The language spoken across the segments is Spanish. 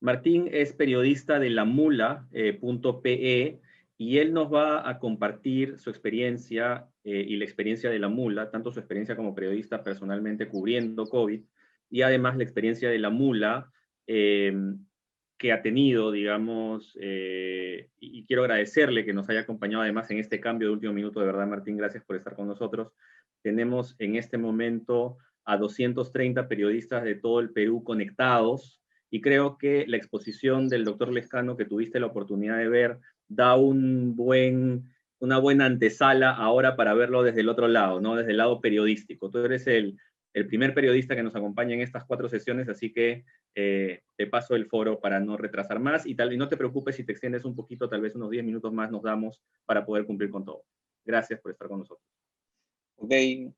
Martín es periodista de lamula.pe y él nos va a compartir su experiencia y la experiencia de La Mula, tanto su experiencia como periodista personalmente cubriendo COVID y además la experiencia de La Mula eh, que ha tenido, digamos, y quiero agradecerle que nos haya acompañado además en este cambio de último minuto. De verdad, Martín, gracias por estar con nosotros. Tenemos en este momento a 230 periodistas de todo el Perú conectados y creo que la exposición del doctor Lescano que tuviste la oportunidad de ver da una buena antesala ahora para verlo desde el otro lado, ¿no? Desde el lado periodístico. Tú eres el primer periodista que nos acompaña en estas 4 sesiones, así que te paso el foro para no retrasar más y no te preocupes si te extiendes un poquito, tal vez unos 10 minutos más nos damos para poder cumplir con todo. Gracias por estar con nosotros. Ok,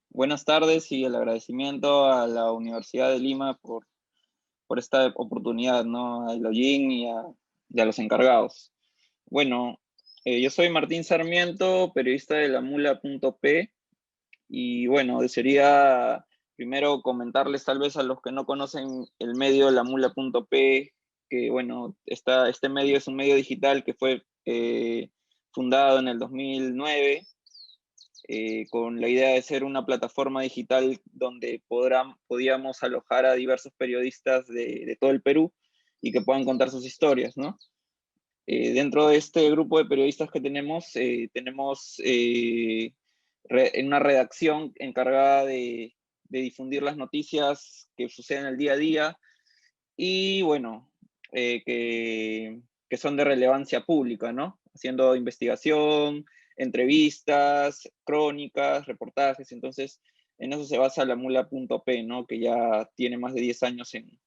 buenas tardes y el agradecimiento a la Universidad de Lima por esta oportunidad, ¿no? A Eloyin y a los encargados. Bueno, yo soy Martín Sarmiento, periodista de lamula.p y bueno, desearía primero comentarles tal vez a los que no conocen el medio lamula.p, que bueno, este medio es un medio digital que fue fundado en el 2009 con la idea de ser una plataforma digital donde podíamos alojar a diversos periodistas de todo el Perú y que puedan contar sus historias, ¿no? Dentro de este grupo de periodistas que tenemos una redacción encargada de difundir las noticias que suceden el día a día y, bueno, que son de relevancia pública, ¿no? Haciendo investigación, entrevistas, crónicas, reportajes. Entonces, en eso se basa lamula.p, ¿no? Que ya tiene más de 10 años en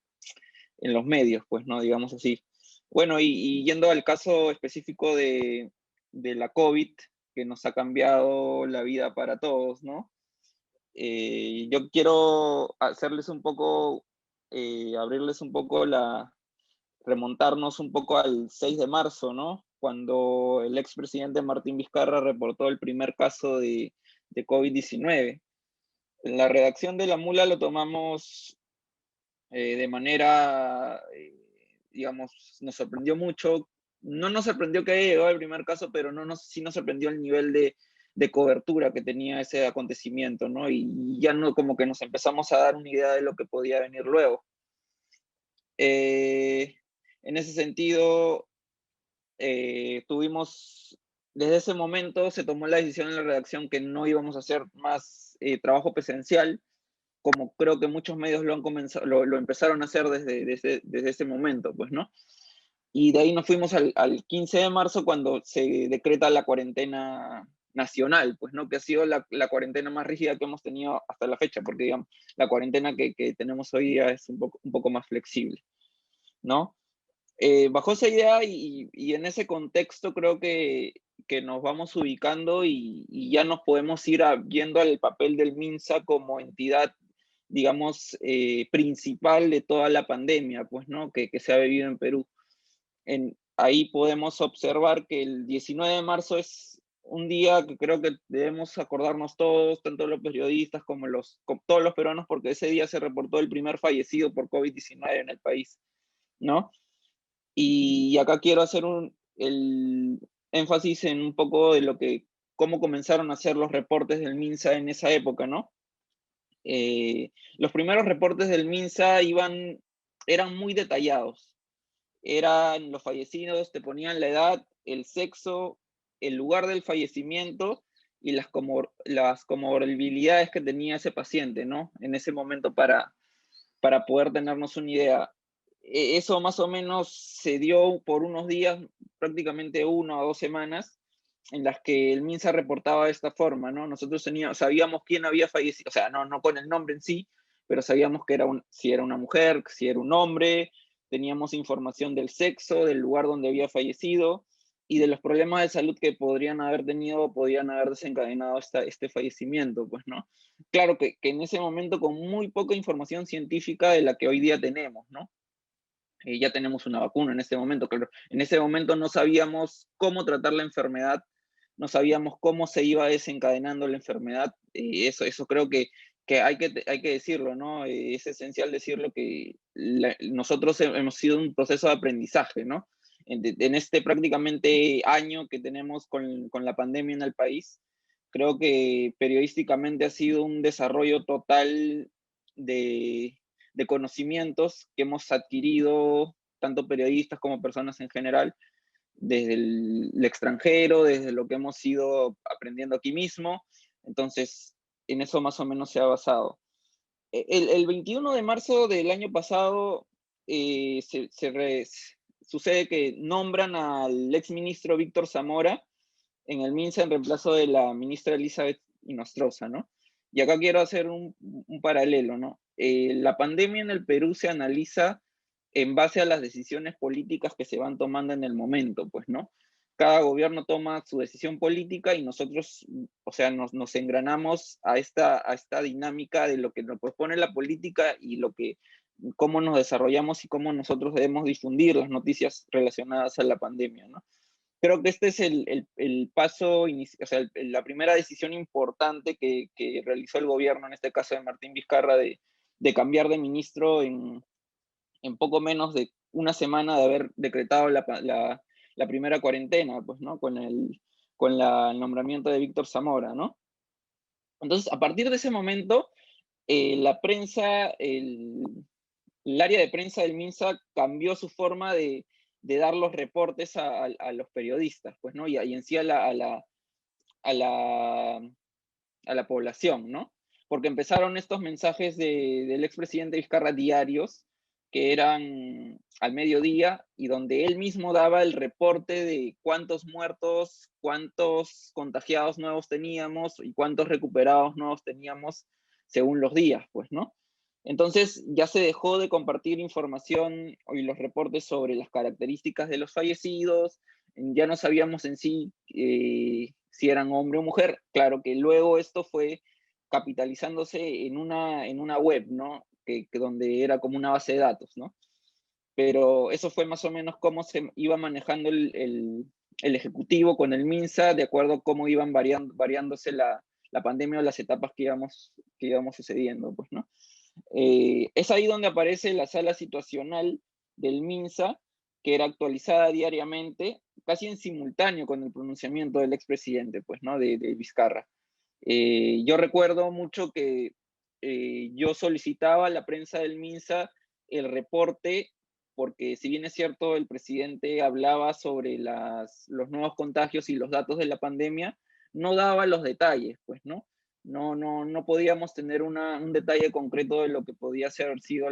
los medios, pues, ¿no? Digamos así. Bueno, y yendo al caso específico de la COVID, que nos ha cambiado la vida para todos, ¿no? Yo quiero hacerles un poco, abrirles un poco remontarnos un poco al 6 de marzo, ¿no? Cuando el expresidente Martín Vizcarra reportó el primer caso de COVID-19. En la redacción de La Mula lo tomamos de manera, digamos, nos sorprendió mucho. No nos sorprendió que haya llegado el primer caso, pero sí nos sorprendió el nivel de cobertura que tenía ese acontecimiento, ¿no? Y ya no como que nos empezamos a dar una idea de lo que podía venir luego. En ese sentido, desde ese momento se tomó la decisión en la redacción que no íbamos a hacer más trabajo presencial, como creo que muchos medios lo empezaron a hacer desde ese momento, pues, ¿no? Y de ahí nos fuimos al 15 de marzo cuando se decreta la cuarentena nacional, pues, ¿no? Que ha sido la cuarentena más rígida que hemos tenido hasta la fecha, porque, digamos, la cuarentena que tenemos hoy día es un poco más flexible, ¿no? Bajo esa idea y en ese contexto creo que nos vamos ubicando y ya nos podemos ir viendo al papel del MINSA como entidad, digamos, principal de toda la pandemia, pues, ¿no? Que se ha vivido en Perú. Ahí podemos observar que el 19 de marzo es un día que creo que debemos acordarnos todos, tanto los periodistas como todos los peruanos, porque ese día se reportó el primer fallecido por COVID-19 en el país, ¿no? Y acá quiero hacer el énfasis en un poco de cómo comenzaron a hacer los reportes del MINSA en esa época, ¿no? Los primeros reportes del MINSA eran muy detallados. Eran los fallecidos, te ponían la edad, el sexo, el lugar del fallecimiento y las comorbilidades que tenía ese paciente, ¿no? En ese momento para poder tenernos una idea. Eso más o menos se dio por unos días, prácticamente 1 o 2 semanas, en las que el MINSA reportaba de esta forma, ¿no? Nosotros sabíamos quién había fallecido, o sea, no con el nombre en sí, pero sabíamos que si era una mujer, si era un hombre, teníamos información del sexo, del lugar donde había fallecido y de los problemas de salud que podrían haber tenido, podrían haber desencadenado este fallecimiento, pues, ¿no? Claro que en ese momento con muy poca información científica de la que hoy día tenemos, ¿no? Ya tenemos una vacuna en este momento, claro. En ese momento no sabíamos cómo tratar la enfermedad, no sabíamos cómo se iba desencadenando la enfermedad. Eso creo que que hay que decirlo, ¿no? Es esencial decirlo que nosotros hemos sido un proceso de aprendizaje, ¿no? En este prácticamente año que tenemos con la pandemia en el país, creo que periodísticamente ha sido un desarrollo total de, de conocimientos que hemos adquirido, tanto periodistas como personas en general, desde el extranjero, desde lo que hemos ido aprendiendo aquí mismo. Entonces, en eso más o menos se ha basado. El 21 de marzo del año pasado sucede que nombran al exministro Víctor Zamora en el MINSA en reemplazo de la ministra Elizabeth Inostroza, ¿no? Y acá quiero hacer un paralelo, ¿no? La pandemia en el Perú se analiza en base a las decisiones políticas que se van tomando en el momento, pues, ¿no? Cada gobierno toma su decisión política y nosotros, o sea, nos engranamos a esta dinámica de lo que nos propone la política y cómo nos desarrollamos y cómo nosotros debemos difundir las noticias relacionadas a la pandemia, ¿no? Creo que este es el paso, o sea, la primera decisión importante que realizó el gobierno, en este caso de Martín Vizcarra, de cambiar de ministro en poco menos de una semana de haber decretado la primera cuarentena, pues, ¿no? El nombramiento de Víctor Zamora, ¿no? Entonces, a partir de ese momento, la prensa, el área de prensa del MINSA cambió su forma de dar los reportes a los periodistas, pues, ¿no? Y en sí a la, a la población, ¿no? Porque empezaron estos mensajes del expresidente Vizcarra diarios, que eran al mediodía, y donde él mismo daba el reporte de cuántos muertos, cuántos contagiados nuevos teníamos y cuántos recuperados nuevos teníamos según los días, pues, ¿no? Entonces ya se dejó de compartir información y los reportes sobre las características de los fallecidos, ya no sabíamos en sí si eran hombre o mujer. Claro que luego esto fue capitalizándose en una web, ¿no? Donde era como una base de datos, ¿no? Pero eso fue más o menos cómo se iba manejando el Ejecutivo con el MINSA, de acuerdo a cómo iban variándose la pandemia o las etapas que íbamos sucediendo, pues, ¿no? Es ahí donde aparece la sala situacional del MINSA, que era actualizada diariamente, casi en simultáneo con el pronunciamiento del expresidente, pues, ¿no? De Vizcarra. Yo recuerdo mucho que yo solicitaba a la prensa del MINSA el reporte, porque si bien es cierto, el presidente hablaba sobre los nuevos contagios y los datos de la pandemia, no daba los detalles, pues, ¿no? No podíamos tener un detalle concreto de lo que podía haber sido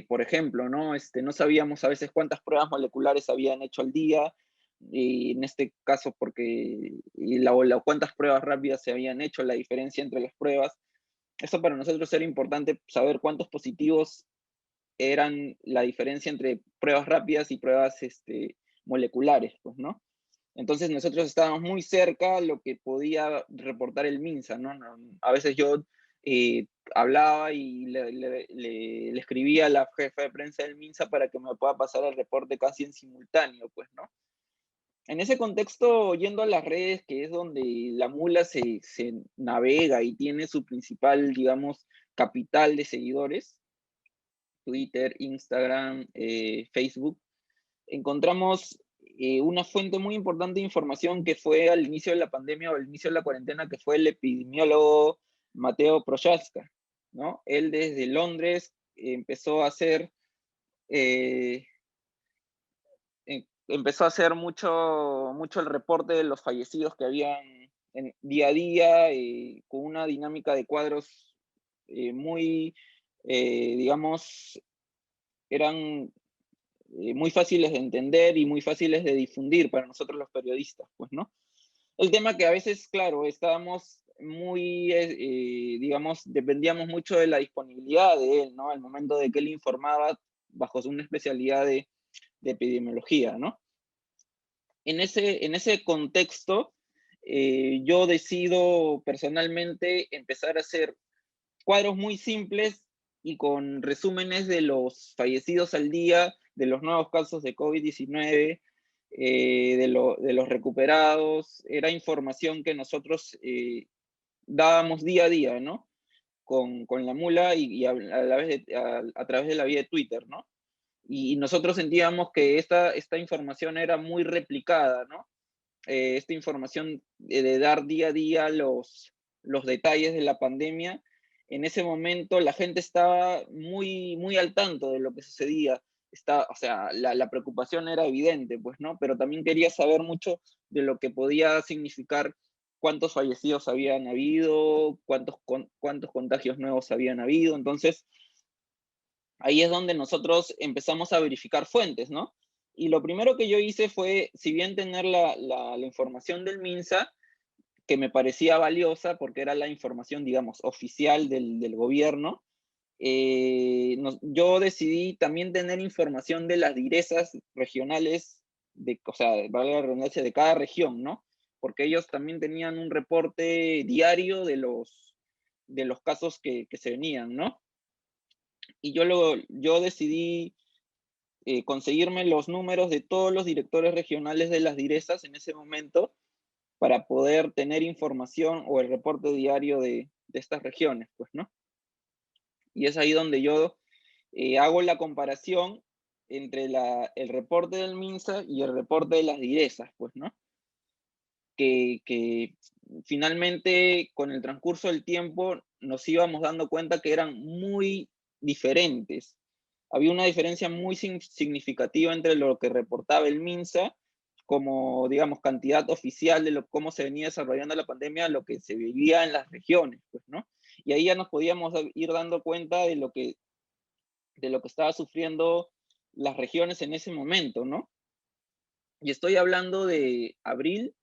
por ejemplo, ¿no? No sabíamos a veces cuántas pruebas moleculares habían hecho al día, y en este caso porque cuántas pruebas rápidas se habían hecho, la diferencia entre las pruebas. Eso para nosotros era importante saber cuántos positivos eran la diferencia entre pruebas rápidas y pruebas moleculares, pues, ¿no? Entonces nosotros estábamos muy cerca a lo que podía reportar el MINSA, ¿no? A veces yo hablaba y le escribía a la jefa de prensa del MINSA para que me pueda pasar el reporte casi en simultáneo, pues, ¿no? En ese contexto, yendo a las redes, que es donde la mula se navega y tiene su principal, digamos, capital de seguidores, Twitter, Instagram, Facebook, encontramos una fuente muy importante de información que fue al inicio de la pandemia o al inicio de la cuarentena, que fue el epidemiólogo Mateo Prochaska, ¿no? Él desde Londres eh, empezó a hacer mucho el reporte de los fallecidos que habían día a día, con una dinámica de cuadros muy, digamos, eran muy fáciles de entender y muy fáciles de difundir para nosotros los periodistas, pues, ¿no? El tema que a veces, claro, estábamos muy, digamos, dependíamos mucho de la disponibilidad de él, ¿no? Al momento de que él informaba bajo una especialidad de epidemiología, ¿no? En ese contexto, yo decido personalmente empezar a hacer cuadros muy simples y con resúmenes de los fallecidos al día, de los nuevos casos de COVID-19, de los recuperados. Era información que nosotros dábamos día a día, ¿no? Con la mula y a través de la vía de Twitter, ¿no? Y nosotros sentíamos que esta información era muy replicada, ¿no? Esta información de dar día a día los detalles de la pandemia. En ese momento la gente estaba muy, muy al tanto de lo que sucedía. O sea, la preocupación era evidente, pues, ¿no? Pero también quería saber mucho de lo que podía significar cuántos fallecidos habían habido, cuántos contagios nuevos habían habido. Entonces, ahí es donde nosotros empezamos a verificar fuentes, ¿no? Y lo primero que yo hice fue, si bien tener la información del MINSA, que me parecía valiosa porque era la información, digamos, oficial del gobierno, yo decidí también tener información de las direzas regionales, o sea, valga la redundancia, de cada región, ¿no? Porque ellos también tenían un reporte diario de los casos que se venían, ¿no? Y yo decidí conseguirme los números de todos los directores regionales de las direzas en ese momento para poder tener información o el reporte diario de estas regiones, pues, ¿no? Y es ahí donde yo hago la comparación entre el reporte del MINSA y el reporte de las direzas, pues, ¿no? Que finalmente con el transcurso del tiempo nos íbamos dando cuenta que eran muy diferentes. Había una diferencia muy significativa entre lo que reportaba el MINSA como, digamos, cantidad oficial de cómo se venía desarrollando la pandemia, lo que se vivía en las regiones, pues, ¿no? Y ahí ya nos podíamos ir dando cuenta de lo que estaba sufriendo las regiones en ese momento, ¿no? Y estoy hablando de abril,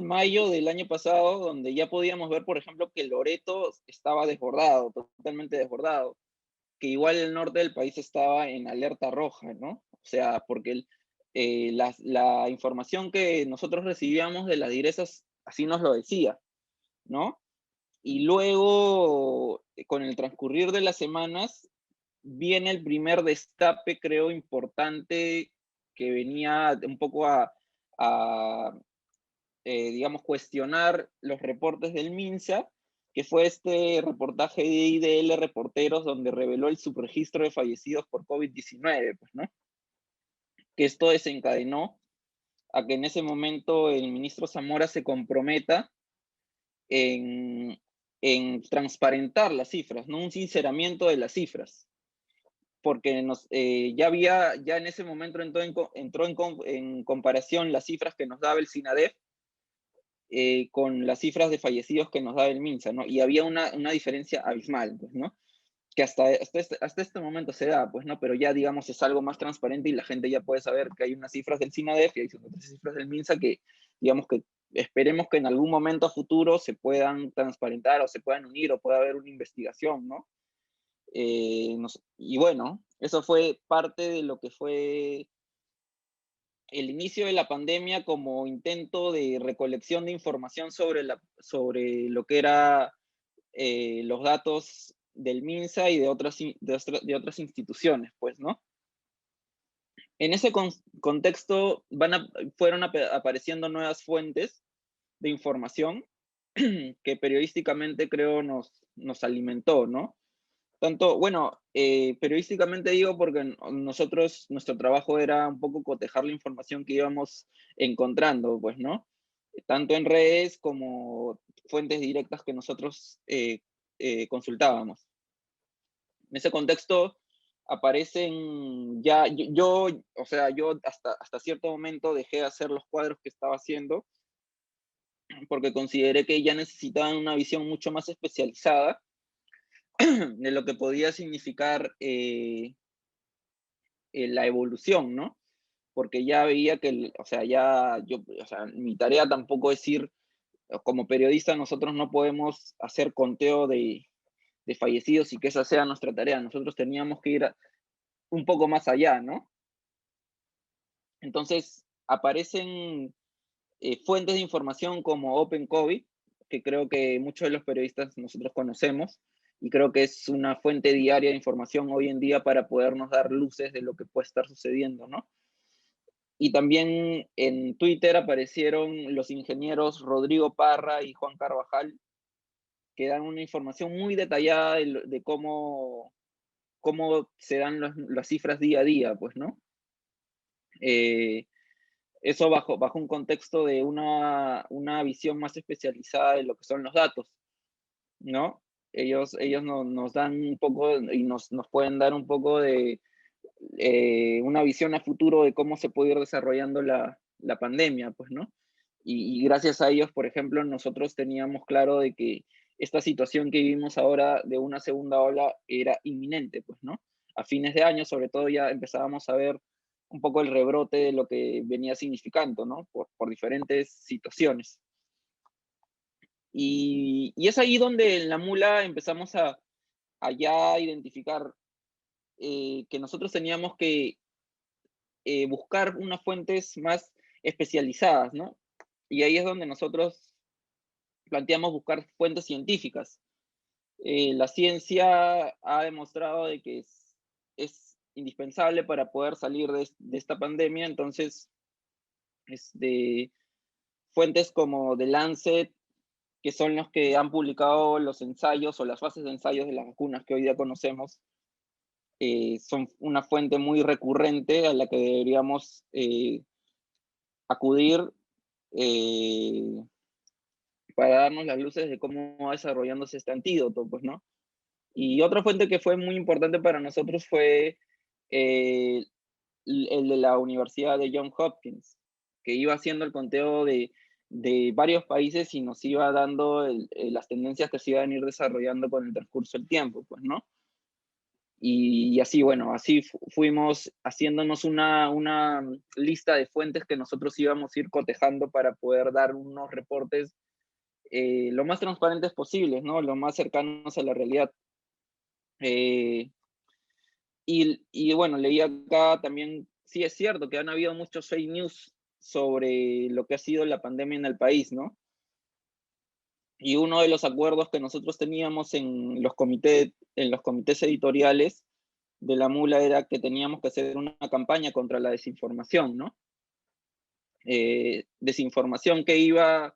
mayo del año pasado, donde ya podíamos ver, por ejemplo, que Loreto estaba desbordado, totalmente desbordado, que igual el norte del país estaba en alerta roja, ¿no? O sea, porque la información que nosotros recibíamos de las direzas así nos lo decía, ¿no? Y luego, con el transcurrir de las semanas, viene el primer destape, creo, importante que venía un poco a digamos, cuestionar los reportes del MINSA, que fue este reportaje de IDL Reporteros, donde reveló el subregistro de fallecidos por COVID-19, pues, ¿no? Que esto desencadenó a que en ese momento el ministro Zamora se comprometa en, en transparentar las cifras, ¿no? Un sinceramiento de las cifras, porque ya en ese momento entró en comparación las cifras que nos daba el SINADEF con las cifras de fallecidos que nos da el MINSA, ¿no? Y había una diferencia abismal, pues, ¿no? Que hasta este momento se da, pues, ¿no? Pero ya, digamos, es algo más transparente y la gente ya puede saber que hay unas cifras del SINADEF y hay otras cifras del MINSA que, digamos, que esperemos que en algún momento a futuro se puedan transparentar o se puedan unir o pueda haber una investigación, ¿no? Y bueno, eso fue parte de lo que fue el inicio de la pandemia como intento de recolección de información sobre lo que era los datos del MINSA y de otras instituciones, pues, ¿no? En ese contexto fueron apareciendo nuevas fuentes de información que periodísticamente creo nos alimentó, ¿no? Tanto, bueno, periodísticamente digo porque nuestro trabajo era un poco cotejar la información que íbamos encontrando, pues, ¿no? Tanto en redes como fuentes directas que nosotros consultábamos. En ese contexto aparecen ya, o sea, yo hasta cierto momento dejé de hacer los cuadros que estaba haciendo porque consideré que ya necesitaban una visión mucho más especializada de lo que podía significar la evolución, ¿no? Porque ya veía que, o sea, mi tarea tampoco es como periodista, nosotros no podemos hacer conteo de fallecidos y que esa sea nuestra tarea. Nosotros teníamos que ir un poco más allá, ¿no? Entonces, aparecen fuentes de información como Open COVID, que creo que muchos de los periodistas nosotros conocemos, y creo que es una fuente diaria de información hoy en día para podernos dar luces de lo que puede estar sucediendo, ¿no? Y también en Twitter aparecieron los ingenieros Rodrigo Parra y Juan Carvajal, que dan una información muy detallada de cómo se dan las cifras día a día, pues, ¿no? Eso bajo un contexto de una visión más especializada de lo que son los datos, ¿no? Ellos nos dan un poco y nos pueden dar un poco de una visión a futuro de cómo se puede ir desarrollando la pandemia, pues, ¿no? Y gracias a ellos, por ejemplo, nosotros teníamos claro de que esta situación que vivimos ahora de una segunda ola era inminente, pues, ¿no? A fines de año, sobre todo, ya empezábamos a ver un poco el rebrote de lo que venía significando, ¿no? Por diferentes situaciones. Y es ahí donde en la mula empezamos a ya identificar que nosotros teníamos que buscar unas fuentes más especializadas, ¿no? Y ahí es donde nosotros planteamos buscar fuentes científicas. La ciencia ha demostrado de que es indispensable para poder salir de esta pandemia, entonces, fuentes como The Lancet, que son los que han publicado los ensayos o las fases de ensayos de las vacunas que hoy día conocemos, son una fuente muy recurrente a la que deberíamos acudir eh, para darnos las luces de cómo va desarrollándose este antídoto, pues, ¿no? Y otra fuente que fue muy importante para nosotros fue eh, el de la Universidad de Johns Hopkins, que iba haciendo el conteo de varios países y nos iba dando las tendencias que se iban a ir desarrollando con el transcurso del tiempo, pues, ¿no? Y así, bueno, así fuimos haciéndonos una lista de fuentes que nosotros íbamos a ir cotejando para poder dar unos reportes lo más transparentes posibles, ¿no? Lo más cercanos a la realidad. Eh, y bueno, leí acá también, sí es cierto que han habido muchos fake news sobre lo que ha sido la pandemia en el país, ¿no? Y uno de los acuerdos que nosotros teníamos en los comités editoriales de la mula era que teníamos que hacer una campaña contra la desinformación, ¿no? Desinformación que iba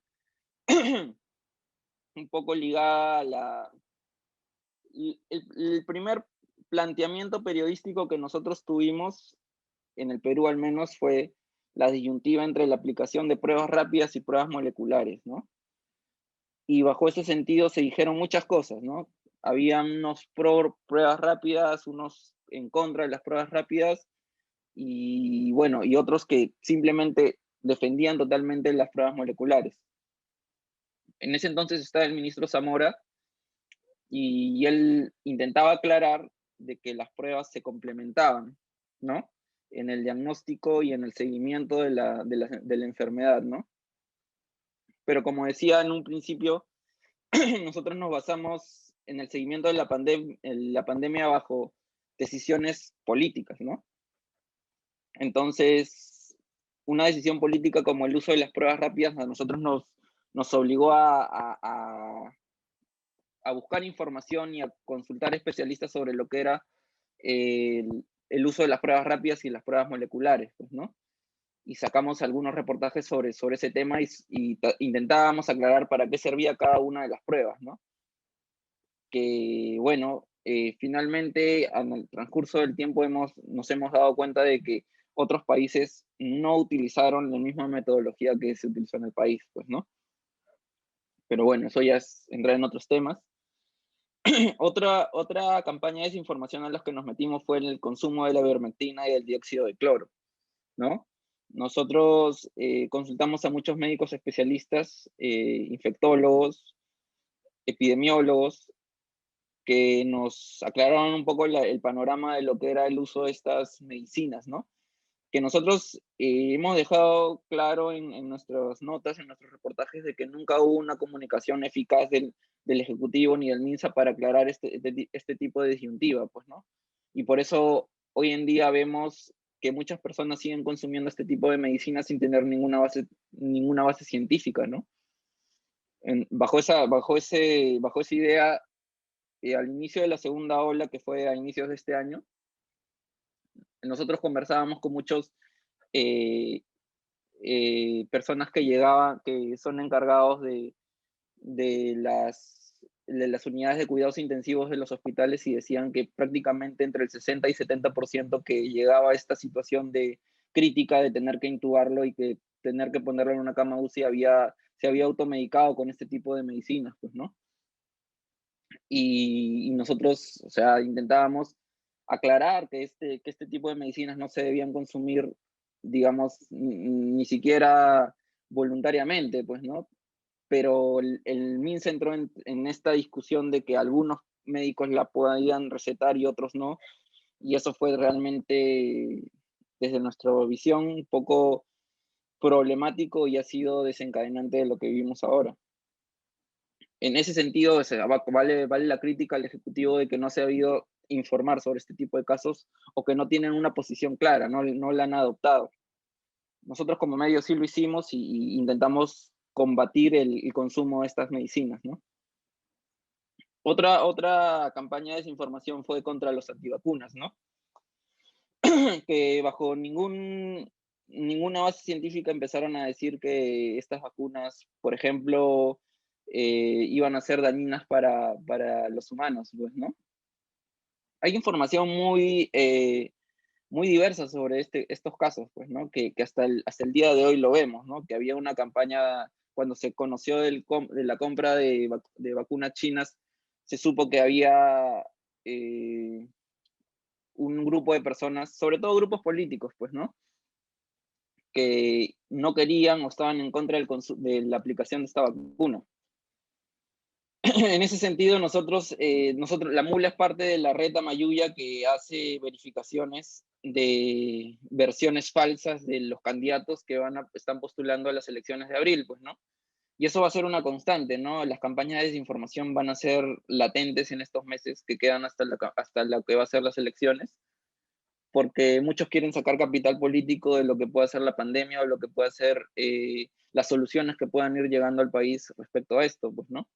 un poco ligada a el primer planteamiento periodístico que nosotros tuvimos, en el Perú al menos, fue la disyuntiva entre la aplicación de pruebas rápidas y pruebas moleculares, ¿no? Y bajo ese sentido se dijeron muchas cosas, ¿no? Había unos pro pruebas rápidas, unos en contra de las pruebas rápidas, y bueno, y otros que simplemente defendían totalmente las pruebas moleculares. En ese entonces estaba el ministro Zamora y él intentaba aclarar de que las pruebas se complementaban, ¿no? En el diagnóstico y en el seguimiento de la enfermedad, ¿no? Pero como decía en un principio, nosotros nos basamos en el seguimiento de la pandemia bajo decisiones políticas, ¿no? Entonces, una decisión política como el uso de las pruebas rápidas a nosotros nos obligó a buscar información y a consultar especialistas sobre lo que era el uso de las pruebas rápidas y las pruebas moleculares, pues, ¿no? Y sacamos algunos reportajes sobre ese tema y intentábamos aclarar para qué servía cada una de las pruebas, ¿no? Que, bueno, finalmente, en el transcurso del tiempo nos hemos dado cuenta de que otros países no utilizaron la misma metodología que se utilizó en el país, pues, ¿no? Pero bueno, eso ya es entrar en otros temas. Otra campaña de desinformación a los que nos metimos fue en el consumo de la ivermectina y del dióxido de cloro, ¿no? Nosotros consultamos a muchos médicos especialistas, infectólogos, epidemiólogos, que nos aclararon un poco el panorama de lo que era el uso de estas medicinas, ¿no? Que nosotros hemos dejado claro en nuestras notas, en nuestros reportajes, de que nunca hubo una comunicación eficaz del Ejecutivo ni del MINSA para aclarar este tipo de disyuntiva, pues, ¿no? Y por eso hoy en día vemos que muchas personas siguen consumiendo este tipo de medicinas sin tener ninguna base científica, ¿no? Bajo esa idea, al inicio de la segunda ola, que fue a inicios de este año, nosotros conversábamos con muchos personas que llegaban, que son encargados de las unidades de cuidados intensivos de los hospitales, y decían que prácticamente entre el 60 y 70% que llegaba a esta situación de crítica de tener que intubarlo y que tener que ponerlo en una cama UCI se había automedicado con este tipo de medicinas, pues, ¿no? Y nosotros, o sea, intentábamos aclarar que este tipo de medicinas no se debían consumir, digamos, ni siquiera voluntariamente, pues, ¿no? Pero el MINSA entró en esta discusión de que algunos médicos la podían recetar y otros no, y eso fue realmente, desde nuestra visión, un poco problemático y ha sido desencadenante de lo que vivimos ahora. En ese sentido, o sea, vale la crítica al Ejecutivo de que no se ha habido informar sobre este tipo de casos o que no tienen una posición clara, no la han adoptado. Nosotros como medio sí lo hicimos y intentamos combatir el consumo de estas medicinas, ¿no? Otra campaña de desinformación fue contra los antivacunas, ¿no? Que bajo ninguna base científica empezaron a decir que estas vacunas, por ejemplo, iban a ser dañinas para los humanos, pues, ¿no? Hay información muy diversa sobre estos casos, pues, ¿no? Que hasta el día de hoy lo vemos, ¿no? Que había una campaña, cuando se conoció de la compra de vacunas chinas, se supo que había un grupo de personas, sobre todo grupos políticos, pues, ¿no? Que no querían o estaban en contra de la aplicación de esta vacuna. En ese sentido, nosotros, la MULA es parte de la red Amayuya, que hace verificaciones de versiones falsas de los candidatos que están postulando a las elecciones de abril, pues, ¿no? Y eso va a ser una constante, ¿no? Las campañas de desinformación van a ser latentes en estos meses que quedan hasta lo que va a ser las elecciones, porque muchos quieren sacar capital político de lo que pueda ser la pandemia o lo que pueda ser las soluciones que puedan ir llegando al país respecto a esto, pues, ¿no?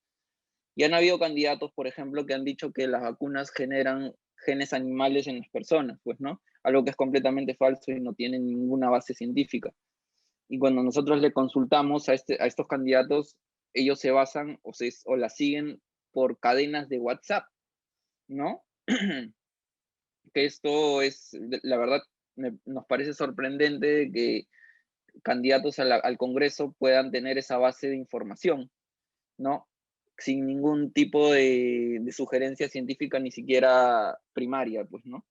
Y han habido candidatos, por ejemplo, que han dicho que las vacunas generan genes animales en las personas, pues, ¿no? Algo que es completamente falso y no tiene ninguna base científica. Y cuando nosotros le consultamos a estos candidatos, ellos se basan o la siguen por cadenas de WhatsApp, ¿no? Que esto es, la verdad, nos parece sorprendente que candidatos al Congreso puedan tener esa base de información, ¿no? Sin ningún tipo de sugerencia científica, ni siquiera primaria, pues, ¿no?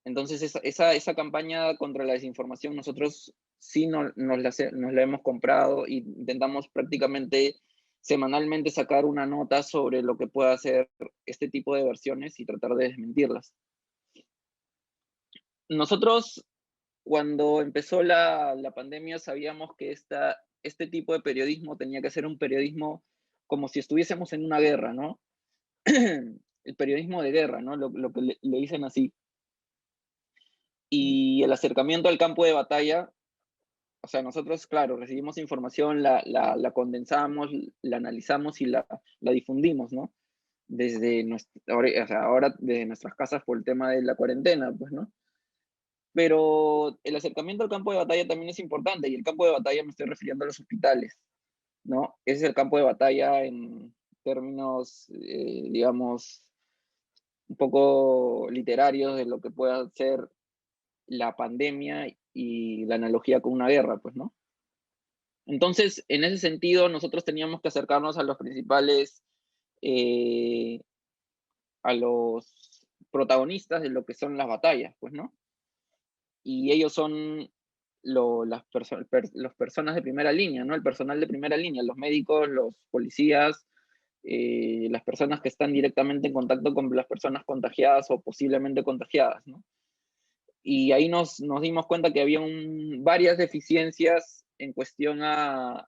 Entonces, esa campaña contra la desinformación, nosotros sí nos la hemos comprado y intentamos prácticamente semanalmente sacar una nota sobre lo que pueda hacer este tipo de versiones y tratar de desmentirlas. Nosotros, cuando empezó la pandemia, sabíamos que este tipo de periodismo tenía que ser un periodismo como si estuviésemos en una guerra, ¿no? El periodismo de guerra, ¿no? Lo que le dicen así. Y el acercamiento al campo de batalla, o sea, nosotros, claro, recibimos información, la condensamos, la analizamos y la difundimos, ¿no? O sea, ahora desde nuestras casas por el tema de la cuarentena, pues, ¿no? Pero el acercamiento al campo de batalla también es importante, y el campo de batalla me estoy refiriendo a los hospitales, ¿no? Ese es el campo de batalla en términos, digamos, un poco literarios de lo que pueda ser la pandemia y la analogía con una guerra, pues, ¿no? Entonces, en ese sentido, nosotros teníamos que acercarnos a los principales, eh, a los protagonistas de lo que son las batallas, pues, ¿no? Y ellos son las personas de primera línea, ¿no? El personal de primera línea, los médicos, los policías, las personas que están directamente en contacto con las personas contagiadas o posiblemente contagiadas, ¿no? Y ahí nos dimos cuenta que había varias deficiencias en cuestión a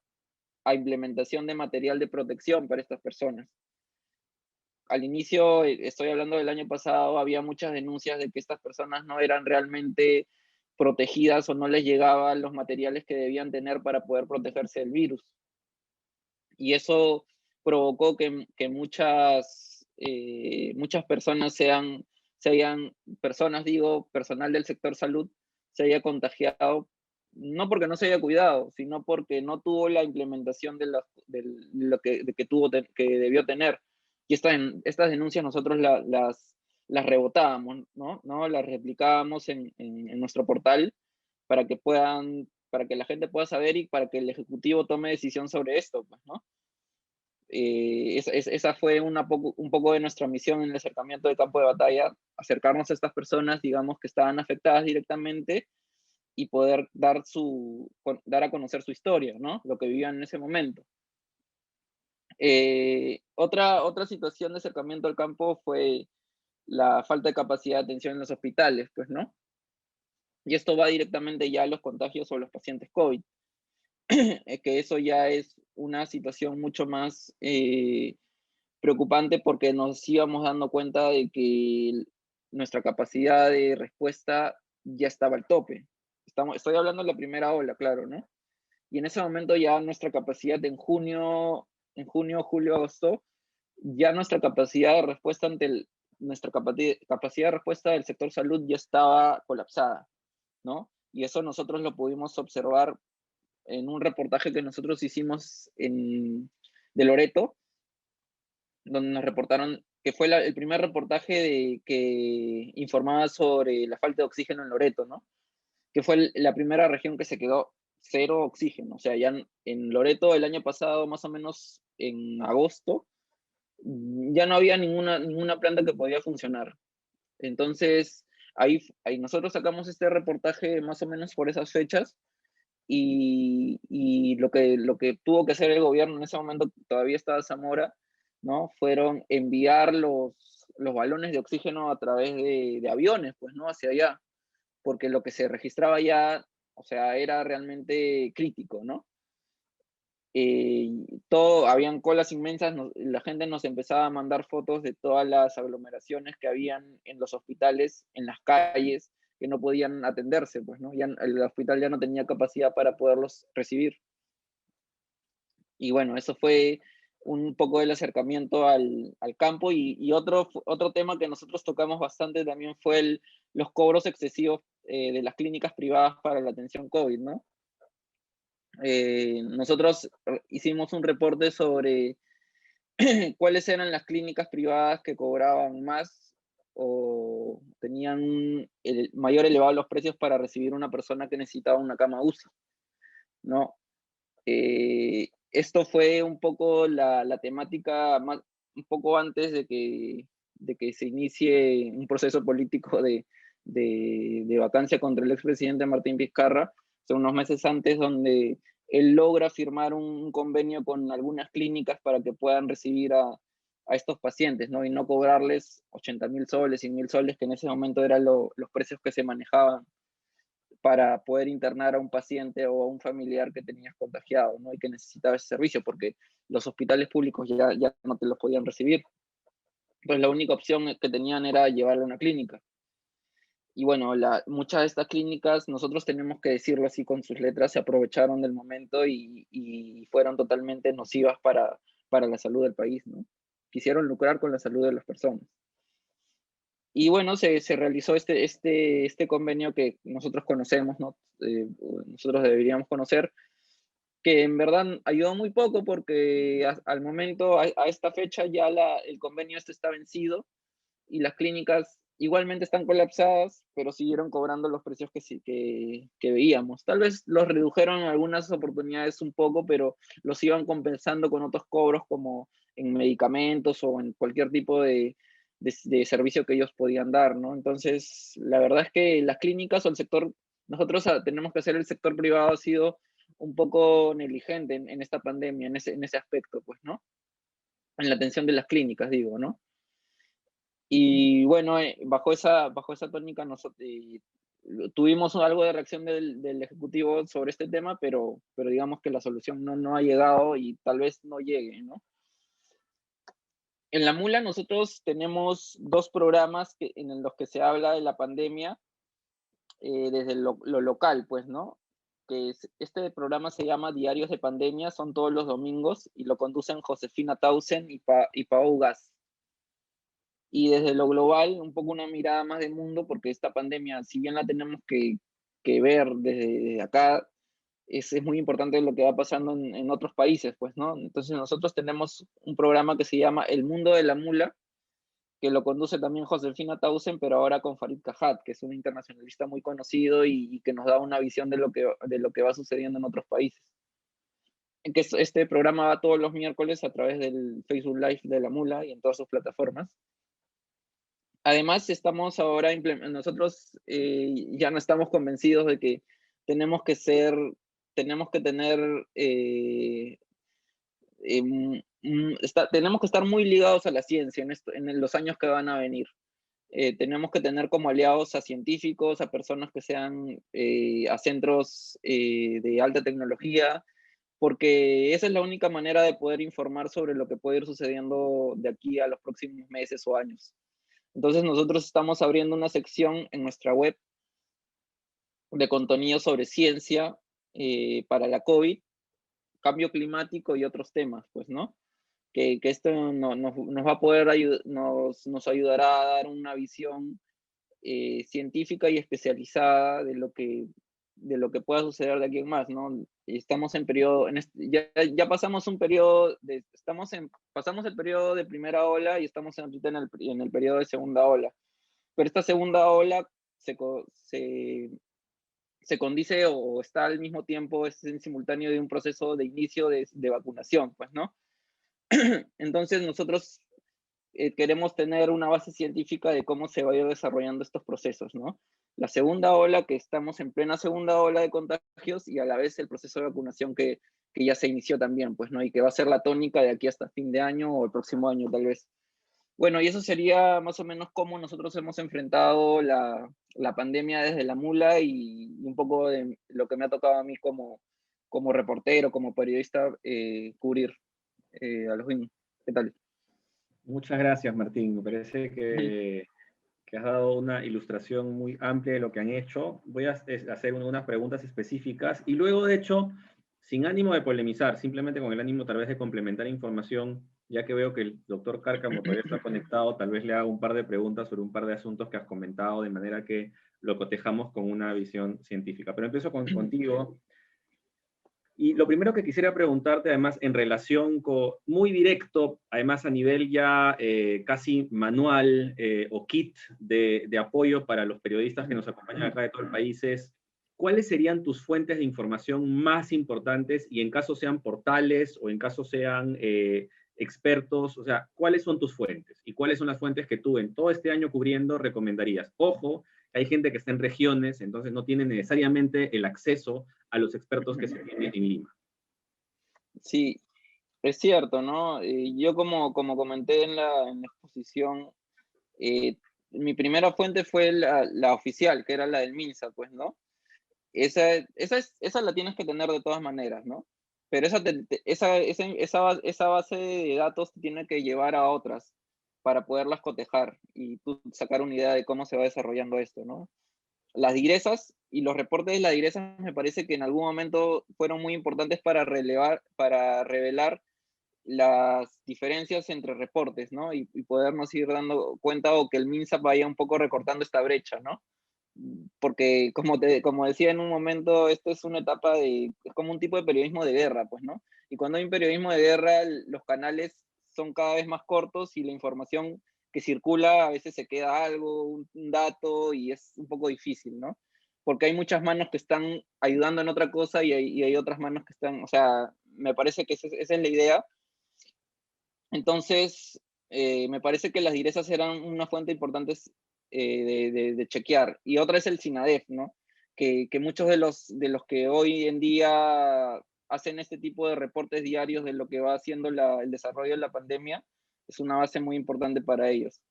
implementación de material de protección para estas personas. Al inicio, estoy hablando del año pasado, había muchas denuncias de que estas personas no eran realmente protegidas o no les llegaban los materiales que debían tener para poder protegerse del virus. Y eso provocó que muchas personas personas, digo, personal del sector salud, se haya contagiado no porque no se haya cuidado, sino porque no tuvo la implementación de lo que debió tener. Y estas denuncias nosotros las rebotábamos, ¿no? Las replicábamos en nuestro portal para que la gente pueda saber y para que el Ejecutivo tome decisión sobre esto, pues, ¿no? Esa fue un poco de nuestra misión en el acercamiento de campo de batalla, acercarnos a estas personas, digamos, que estaban afectadas directamente y poder dar a conocer su historia, ¿no? Lo que vivían en ese momento. Otra situación de acercamiento al campo fue la falta de capacidad de atención en los hospitales, pues, ¿no? Y esto va directamente ya a los contagios o los pacientes COVID, que eso ya es una situación mucho más preocupante porque nos íbamos dando cuenta de que nuestra capacidad de respuesta ya estaba al tope. Estoy hablando de la primera ola, claro, ¿no? Y en ese momento ya nuestra capacidad julio, agosto, ya nuestra capacidad de respuesta capacidad de respuesta del sector salud ya estaba colapsada, ¿no? Y eso nosotros lo pudimos observar en un reportaje que nosotros hicimos de Loreto, donde nos reportaron que fue el primer reportaje que informaba sobre la falta de oxígeno en Loreto, ¿no? Que fue la primera región que se quedó cero oxígeno. O sea, ya en Loreto el año pasado, más o menos en agosto, ya no había ninguna planta que podía funcionar. Entonces, ahí nosotros sacamos este reportaje más o menos por esas fechas y lo que tuvo que hacer el gobierno en ese momento, todavía estaba Zamora, ¿no? Fueron enviar los balones de oxígeno a través de aviones, pues, ¿no? Hacia allá, porque lo que se registraba ya, o sea, era realmente crítico, ¿no? Habían colas inmensas, la gente nos empezaba a mandar fotos de todas las aglomeraciones que habían en los hospitales, en las calles, que no podían atenderse, pues, ¿no? Ya el hospital ya no tenía capacidad para poderlos recibir. Y bueno, eso fue un poco del acercamiento al campo y otro tema que nosotros tocamos bastante también fue los cobros excesivos de las clínicas privadas para la atención COVID, ¿no? Nosotros hicimos un reporte sobre cuáles eran las clínicas privadas que cobraban más o tenían mayor elevado los precios para recibir una persona que necesitaba una cama UCI, ¿no? Esto fue un poco la temática un poco antes de que se inicie un proceso político de vacancia contra el expresidente Martín Vizcarra, hace unos meses antes, donde él logra firmar un convenio con algunas clínicas para que puedan recibir a estos pacientes, ¿no? Y no cobrarles 80.000 soles, 100.000 soles, que en ese momento eran los precios que se manejaban para poder internar a un paciente o a un familiar que tenías contagiado, ¿no? Y que necesitaba ese servicio, porque los hospitales públicos ya no te los podían recibir. Entonces la única opción que tenían era llevarlo a una clínica. Y bueno, muchas de estas clínicas, nosotros tenemos que decirlo así con sus letras, se aprovecharon del momento y fueron totalmente nocivas para la salud del país, ¿no? Quisieron lucrar con la salud de las personas. Y bueno, se realizó este convenio que nosotros conocemos, ¿no? Nosotros deberíamos conocer, que en verdad ayudó muy poco porque al momento, a esta fecha, ya el convenio está vencido y las clínicas igualmente están colapsadas, pero siguieron cobrando los precios que veíamos. Tal vez los redujeron en algunas oportunidades un poco, pero los iban compensando con otros cobros como en medicamentos o en cualquier tipo de servicio que ellos podían dar, ¿no? Entonces, la verdad es que las clínicas o el sector, nosotros tenemos que hacer, el sector privado ha sido un poco negligente en esta pandemia, en ese aspecto, pues, ¿no? En la atención de las clínicas, digo, ¿no? Y bueno, bajo esa tónica tuvimos algo de reacción del Ejecutivo sobre este tema, pero digamos que la solución no ha llegado y tal vez no llegue, ¿no? En la Mula nosotros tenemos 2 programas en los que se habla de la pandemia desde lo local, pues, ¿no? Este programa se llama Diarios de Pandemia, son todos los domingos y lo conducen Josefina Tausen y Pau Gas. Y desde lo global, un poco una mirada más de mundo, porque esta pandemia, si bien la tenemos que que ver desde acá es muy importante lo que va pasando en otros países, pues, ¿no? Entonces nosotros tenemos un programa que se llama El Mundo de la Mula, que lo conduce también Josefina Tausen, pero ahora con Farid Cajat, que es un internacionalista muy conocido y que nos da una visión de lo que va sucediendo en otros países. Este programa va todos los miércoles a través del Facebook Live de la Mula y en todas sus plataformas. Además, estamos ahora, nosotros ya no estamos convencidos de que tenemos que ser, tenemos que tener, tenemos que estar muy ligados a la ciencia en los años que van a venir. Tenemos que tener como aliados a científicos, a personas que sean a centros de alta tecnología, porque esa es la única manera de poder informar sobre lo que puede ir sucediendo de aquí a los próximos meses o años. Entonces nosotros estamos abriendo una sección en nuestra web de contenido sobre ciencia para la COVID, cambio climático y otros temas, pues, ¿no? Que esto nos va a poder nos ayudará a dar una visión científica y especializada de lo que pueda suceder de aquí en más, ¿no? Estamos en periodo, ya pasamos un periodo, pasamos el periodo de primera ola y estamos ahorita en el periodo de segunda ola. Pero esta segunda ola se, se condice o está al mismo tiempo, es en simultáneo de un proceso de inicio de vacunación, pues, ¿no? Entonces nosotros queremos tener una base científica de cómo se va a ir desarrollando estos procesos, ¿no? La segunda ola, que estamos en plena segunda ola de contagios y a la vez el proceso de vacunación que ya se inició también, pues, ¿no? Y que va a ser la tónica de aquí hasta fin de año o el próximo año, tal vez. Bueno, y eso sería más o menos cómo nosotros hemos enfrentado la pandemia desde la mula y un poco de lo que me ha tocado a mí como reportero, como periodista, cubrir a los niños. ¿Qué tal? Muchas gracias, Martín. Me parece que has dado una ilustración muy amplia de lo que han hecho. Voy a hacer unas preguntas específicas y luego, de hecho, sin ánimo de polemizar, simplemente con el ánimo tal vez de complementar información, ya que veo que el doctor Cárcamo todavía está conectado, tal vez le haga un par de preguntas sobre un par de asuntos que has comentado, de manera que lo cotejamos con una visión científica. Pero empiezo contigo. Y lo primero que quisiera preguntarte, además, en relación con, muy directo, además a nivel ya casi manual o kit de apoyo para los periodistas que nos acompañan acá de todo el país, es ¿cuáles serían tus fuentes de información más importantes y en caso sean portales o en caso sean expertos? O sea, ¿cuáles son tus fuentes? ¿Y cuáles son las fuentes que tú en todo este año cubriendo recomendarías? Ojo, hay gente que está en regiones, entonces no tiene necesariamente el acceso a los expertos que se tienen en Lima. Sí, es cierto, ¿no? Yo como comenté en la exposición, eh, mi primera fuente fue la oficial, que era la del MINSA, pues, ¿no? Esa la tienes que tener de todas maneras, ¿no? Pero esa base de datos te tiene que llevar a otras para poderlas cotejar y tú sacar una idea de cómo se va desarrollando esto, ¿no? Las digresas y los reportes de las digresas me parece que en algún momento fueron muy importantes para revelar las diferencias entre reportes, ¿no? Y podernos ir dando cuenta o que el MINSA vaya un poco recortando esta brecha, ¿no? Porque como decía en un momento, esto es una etapa es como un tipo de periodismo de guerra, pues, ¿no? Y cuando hay un periodismo de guerra, los canales son cada vez más cortos y la información que circula a veces se queda algo, un dato y es un poco difícil, ¿no? Porque hay muchas manos que están ayudando en otra cosa y hay otras manos que están, o sea, me parece que esa es la idea. Entonces, me parece que las direzas eran una fuente importante de chequear. Y otra es el SINADEF, ¿no? Que muchos de los que hoy en día hacen este tipo de reportes diarios de lo que va haciendo el desarrollo de la pandemia, es una base muy importante para ellos.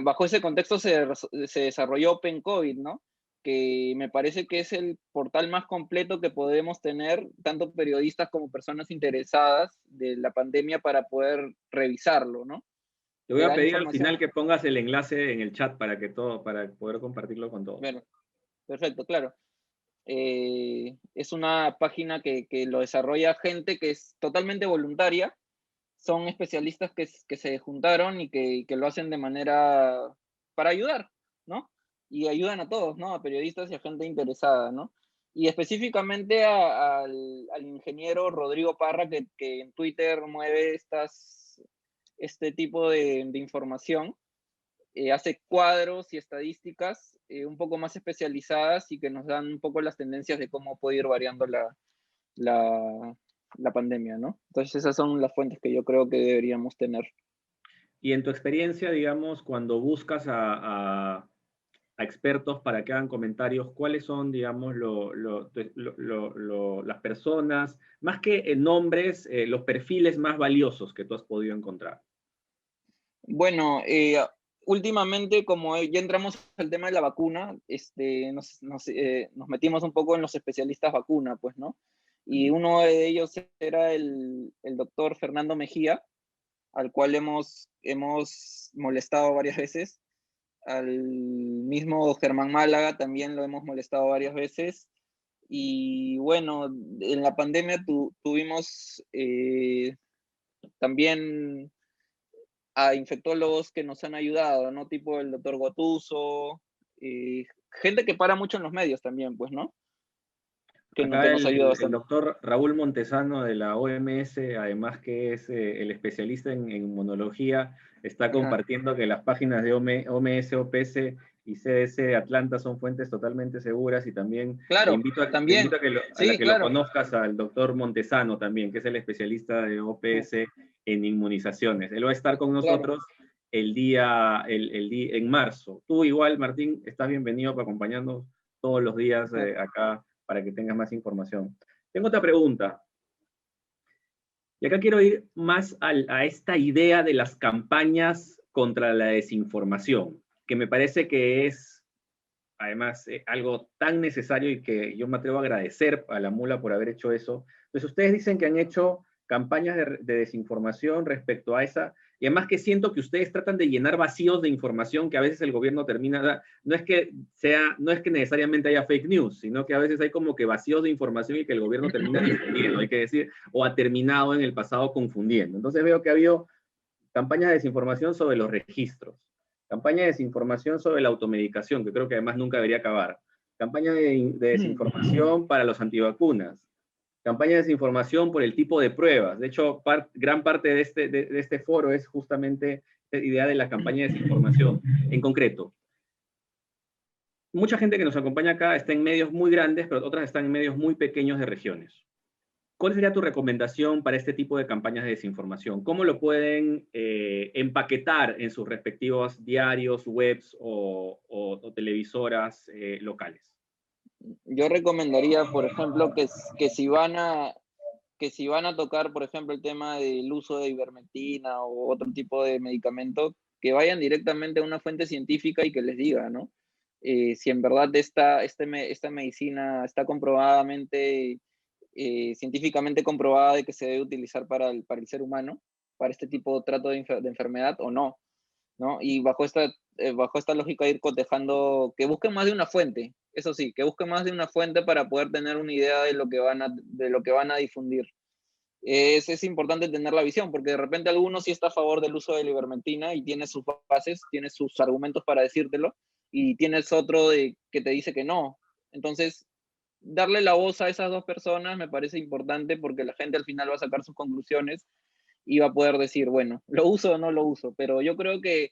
Bajo ese contexto se desarrolló Open COVID, ¿no? Que me parece que es el portal más completo que podemos tener, tanto periodistas como personas interesadas de la pandemia para poder revisarlo, ¿no? Te voy Te a da pedir al final información. que pongas el enlace en el chat para poder compartirlo con todos. Bueno, perfecto, claro. Es una página que lo desarrolla gente que es totalmente voluntaria, son especialistas que se juntaron y que lo hacen de manera para ayudar, ¿no? y ayudan a todos, ¿no? A periodistas y a gente interesada, ¿no? Y específicamente al ingeniero Rodrigo Parra, que en Twitter mueve este tipo de información, hace cuadros y estadísticas un poco más especializadas y que nos dan un poco las tendencias de cómo puede ir variando la, la pandemia, ¿no? Entonces esas son las fuentes que yo creo que deberíamos tener. Y en tu experiencia, digamos, cuando buscas a expertos para que hagan comentarios, ¿cuáles son, digamos, las personas, más que nombres, los perfiles más valiosos que tú has podido encontrar? Bueno, últimamente, como ya entramos al tema de la vacuna, nos metimos un poco en los especialistas vacuna, pues, ¿no? Y uno de ellos era el doctor Fernando Mejía, al cual hemos molestado varias veces. Al mismo Germán Málaga también lo hemos molestado varias veces. Y bueno, en la pandemia tuvimos también a infectólogos que nos han ayudado, ¿no? Tipo el doctor Gotuso, gente que para mucho en los medios también, pues, ¿no? Que Acá nos ayuda el bastante. doctor Raúl Montesano de la OMS, además que es el especialista en inmunología, está Ajá. compartiendo que las páginas de OMS, OPS y CDC de Atlanta son fuentes totalmente seguras y también Claro, te también. invito a la Sí, que lo claro. conozcas al doctor Montesano también, que es el especialista de Ajá, OPS en inmunizaciones. Él va a estar con claro. nosotros el día en marzo. Tú igual, Martín, estás bienvenido para acompañarnos todos los días Ajá. acá para que tengas más información. Tengo otra pregunta, y acá quiero ir más a esta idea de las campañas contra la desinformación, que me parece que es, además, algo tan necesario y que yo me atrevo a agradecer a la Mula por haber hecho eso. Entonces, ustedes dicen que han hecho campañas de desinformación respecto a esa, y además que siento que ustedes tratan de llenar vacíos de información que a veces el gobierno termina, no es que necesariamente haya fake news, sino que a veces hay como que vacíos de información y que el gobierno termina difundiendo, hay que decir, o ha terminado en el pasado confundiendo. Entonces veo que ha habido campañas de desinformación sobre los registros, campaña de desinformación sobre la automedicación, que creo que además nunca debería acabar, campaña de desinformación para los antivacunas, campaña de desinformación por el tipo de pruebas. De hecho, gran parte de este foro es justamente la idea de la campaña de desinformación. En concreto, mucha gente que nos acompaña acá está en medios muy grandes, pero otras están en medios muy pequeños de regiones. ¿Cuál sería tu recomendación para este tipo de campañas de desinformación? ¿Cómo lo pueden empaquetar en sus respectivos diarios, webs o televisoras locales? Yo recomendaría, por ejemplo, que si van a tocar, por ejemplo, el tema del uso de ivermectina o otro tipo de medicamento, que vayan directamente a una fuente científica y que les diga, ¿no? Si en verdad esta medicina está científicamente comprobada de que se debe utilizar para el ser humano, para este tipo de trato de enfermedad o no, ¿no? Y bajo esta lógica ir cotejando, que busquen más de una fuente, eso sí, que busquen más de una fuente para poder tener una idea de lo que van a difundir. Es importante tener la visión, porque de repente algunos sí está a favor del uso de la ivermectina y tiene sus bases, tiene sus argumentos para decírtelo, y tienes otro que te dice que no. Entonces, darle la voz a esas dos personas me parece importante porque la gente al final va a sacar sus conclusiones y va a poder decir, bueno, lo uso o no lo uso, pero yo creo que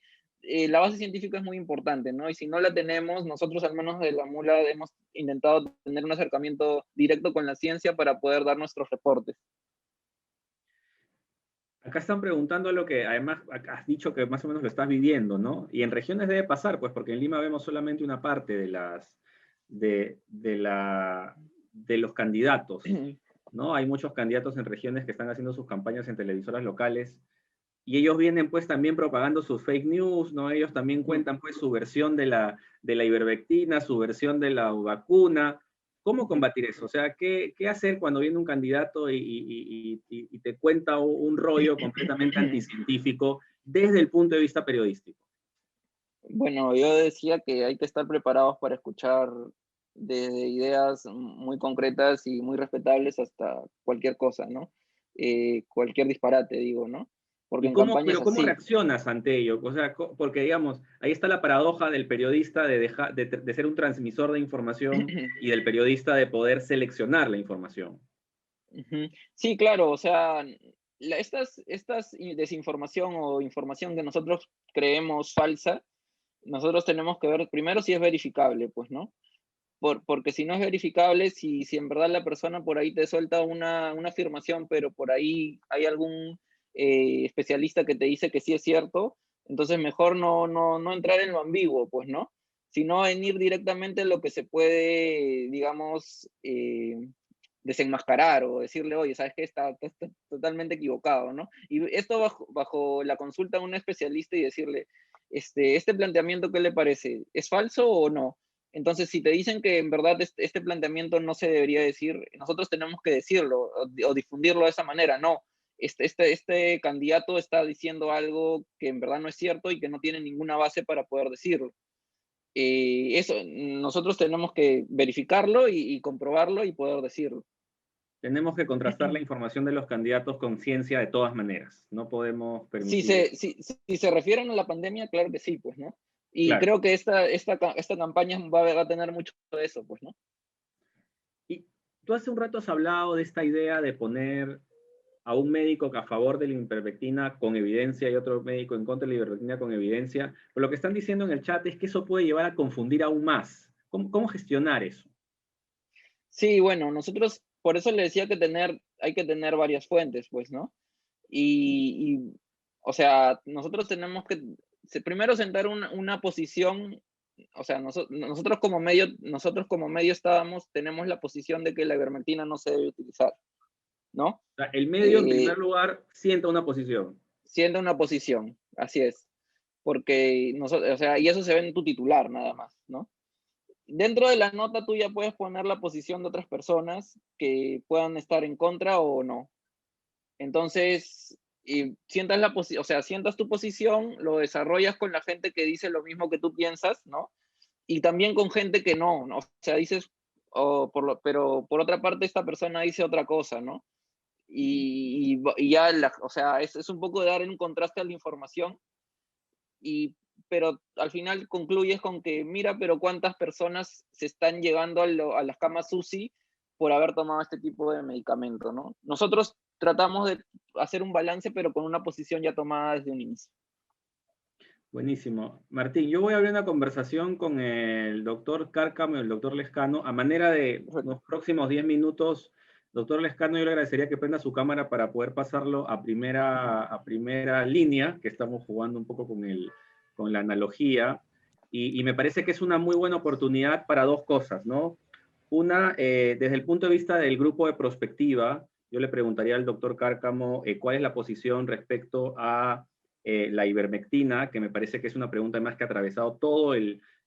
la base científica es muy importante, ¿no? Y si no la tenemos, nosotros al menos de la Mula hemos intentado tener un acercamiento directo con la ciencia para poder dar nuestros reportes. Acá están preguntando lo que además has dicho que más o menos lo estás viviendo, ¿no? Y en regiones debe pasar, pues, porque en Lima vemos solamente una parte de los candidatos, ¿no? Hay muchos candidatos en regiones que están haciendo sus campañas en televisoras locales y ellos vienen pues también propagando sus fake news, ¿no? Ellos también cuentan pues su versión de la ivermectina, su versión de la vacuna. ¿Cómo combatir eso? O sea, ¿qué hacer cuando viene un candidato y te cuenta un rollo completamente anticientífico desde el punto de vista periodístico? Bueno, yo decía que hay que estar preparados para escuchar desde ideas muy concretas y muy respetables hasta cualquier cosa, ¿no? Cualquier disparate, digo, ¿no? porque en campaña es pero cómo así. reaccionas ante ello? O sea, porque digamos, ahí está la paradoja del periodista de ser un transmisor de información y del periodista de poder seleccionar la información. Ujú. Sí, claro, o sea, desinformación o información que nosotros creemos falsa, nosotros tenemos que ver primero si es verificable, pues, ¿no? Porque si no es verificable, si en verdad la persona por ahí te suelta una afirmación, pero por ahí hay algún especialista que te dice que sí es cierto, entonces mejor no entrar en lo ambiguo, pues, ¿no? Sino en ir directamente a lo que se puede, digamos, desenmascarar o decirle, oye, ¿sabes qué? Está totalmente equivocado, ¿no? Y esto bajo la consulta a un especialista y decirle, este planteamiento, ¿qué le parece? ¿Es falso o no? Entonces, si te dicen que en verdad este planteamiento no se debería decir, nosotros tenemos que decirlo o difundirlo de esa manera. No, este candidato está diciendo algo que en verdad no es cierto y que no tiene ninguna base para poder decirlo. Eso, nosotros tenemos que verificarlo y comprobarlo y poder decirlo. Tenemos que contrastar la información de los candidatos con ciencia de todas maneras. No podemos Si permitir eso. si se refieren a la pandemia, claro que sí, pues, ¿no? Y Claro. creo que esta campaña va a tener mucho de eso, pues, ¿no? Y tú hace un rato has hablado de esta idea de poner a un médico a favor de la ivermectina con evidencia y otro médico en contra de la ivermectina con evidencia. Pero lo que están diciendo en el chat es que eso puede llevar a confundir aún más. ¿Cómo gestionar eso? Sí, bueno, nosotros, por eso le decía que hay que tener varias fuentes, pues, ¿no? O sea, nosotros tenemos que primero sentar una posición, o sea, nosotros como medio tenemos la posición de que la ivermectina no se debe utilizar, ¿no? O sea, el medio, en Eh, primer lugar, sienta una posición. Siendo una posición, así es, porque nosotros, o sea, y eso se ve en tu titular nada más, ¿no? Dentro de la nota tú ya puedes poner la posición de otras personas que puedan estar en contra o no. Entonces, o sea, sientas tu posición, lo desarrollas con la gente que dice lo mismo que tú piensas, ¿no? Y también con gente que no, ¿no? O sea, dices, pero por otra parte esta persona dice otra cosa, ¿no? Y ya, o sea, es un poco de dar un contraste a la información, pero al final concluyes con que, mira, pero cuántas personas se están llevando a las camas UCI por haber tomado este tipo de medicamento, ¿no? Nosotros tratamos de hacer un balance, pero con una posición ya tomada desde un inicio. Buenísimo. Martín, yo voy a abrir una conversación con el doctor Cárcamo y el doctor Lescano. A manera de Perfecto. los próximos 10 minutos, doctor Lescano, yo le agradecería que prenda su cámara para poder pasarlo a primera línea, que estamos jugando un poco con la analogía. Y me parece que es una muy buena oportunidad para dos cosas, ¿no? Una, desde el punto de vista del grupo de prospectiva, yo le preguntaría al doctor Cárcamo cuál es la posición respecto a la ivermectina, que me parece que es una pregunta más que ha atravesado todo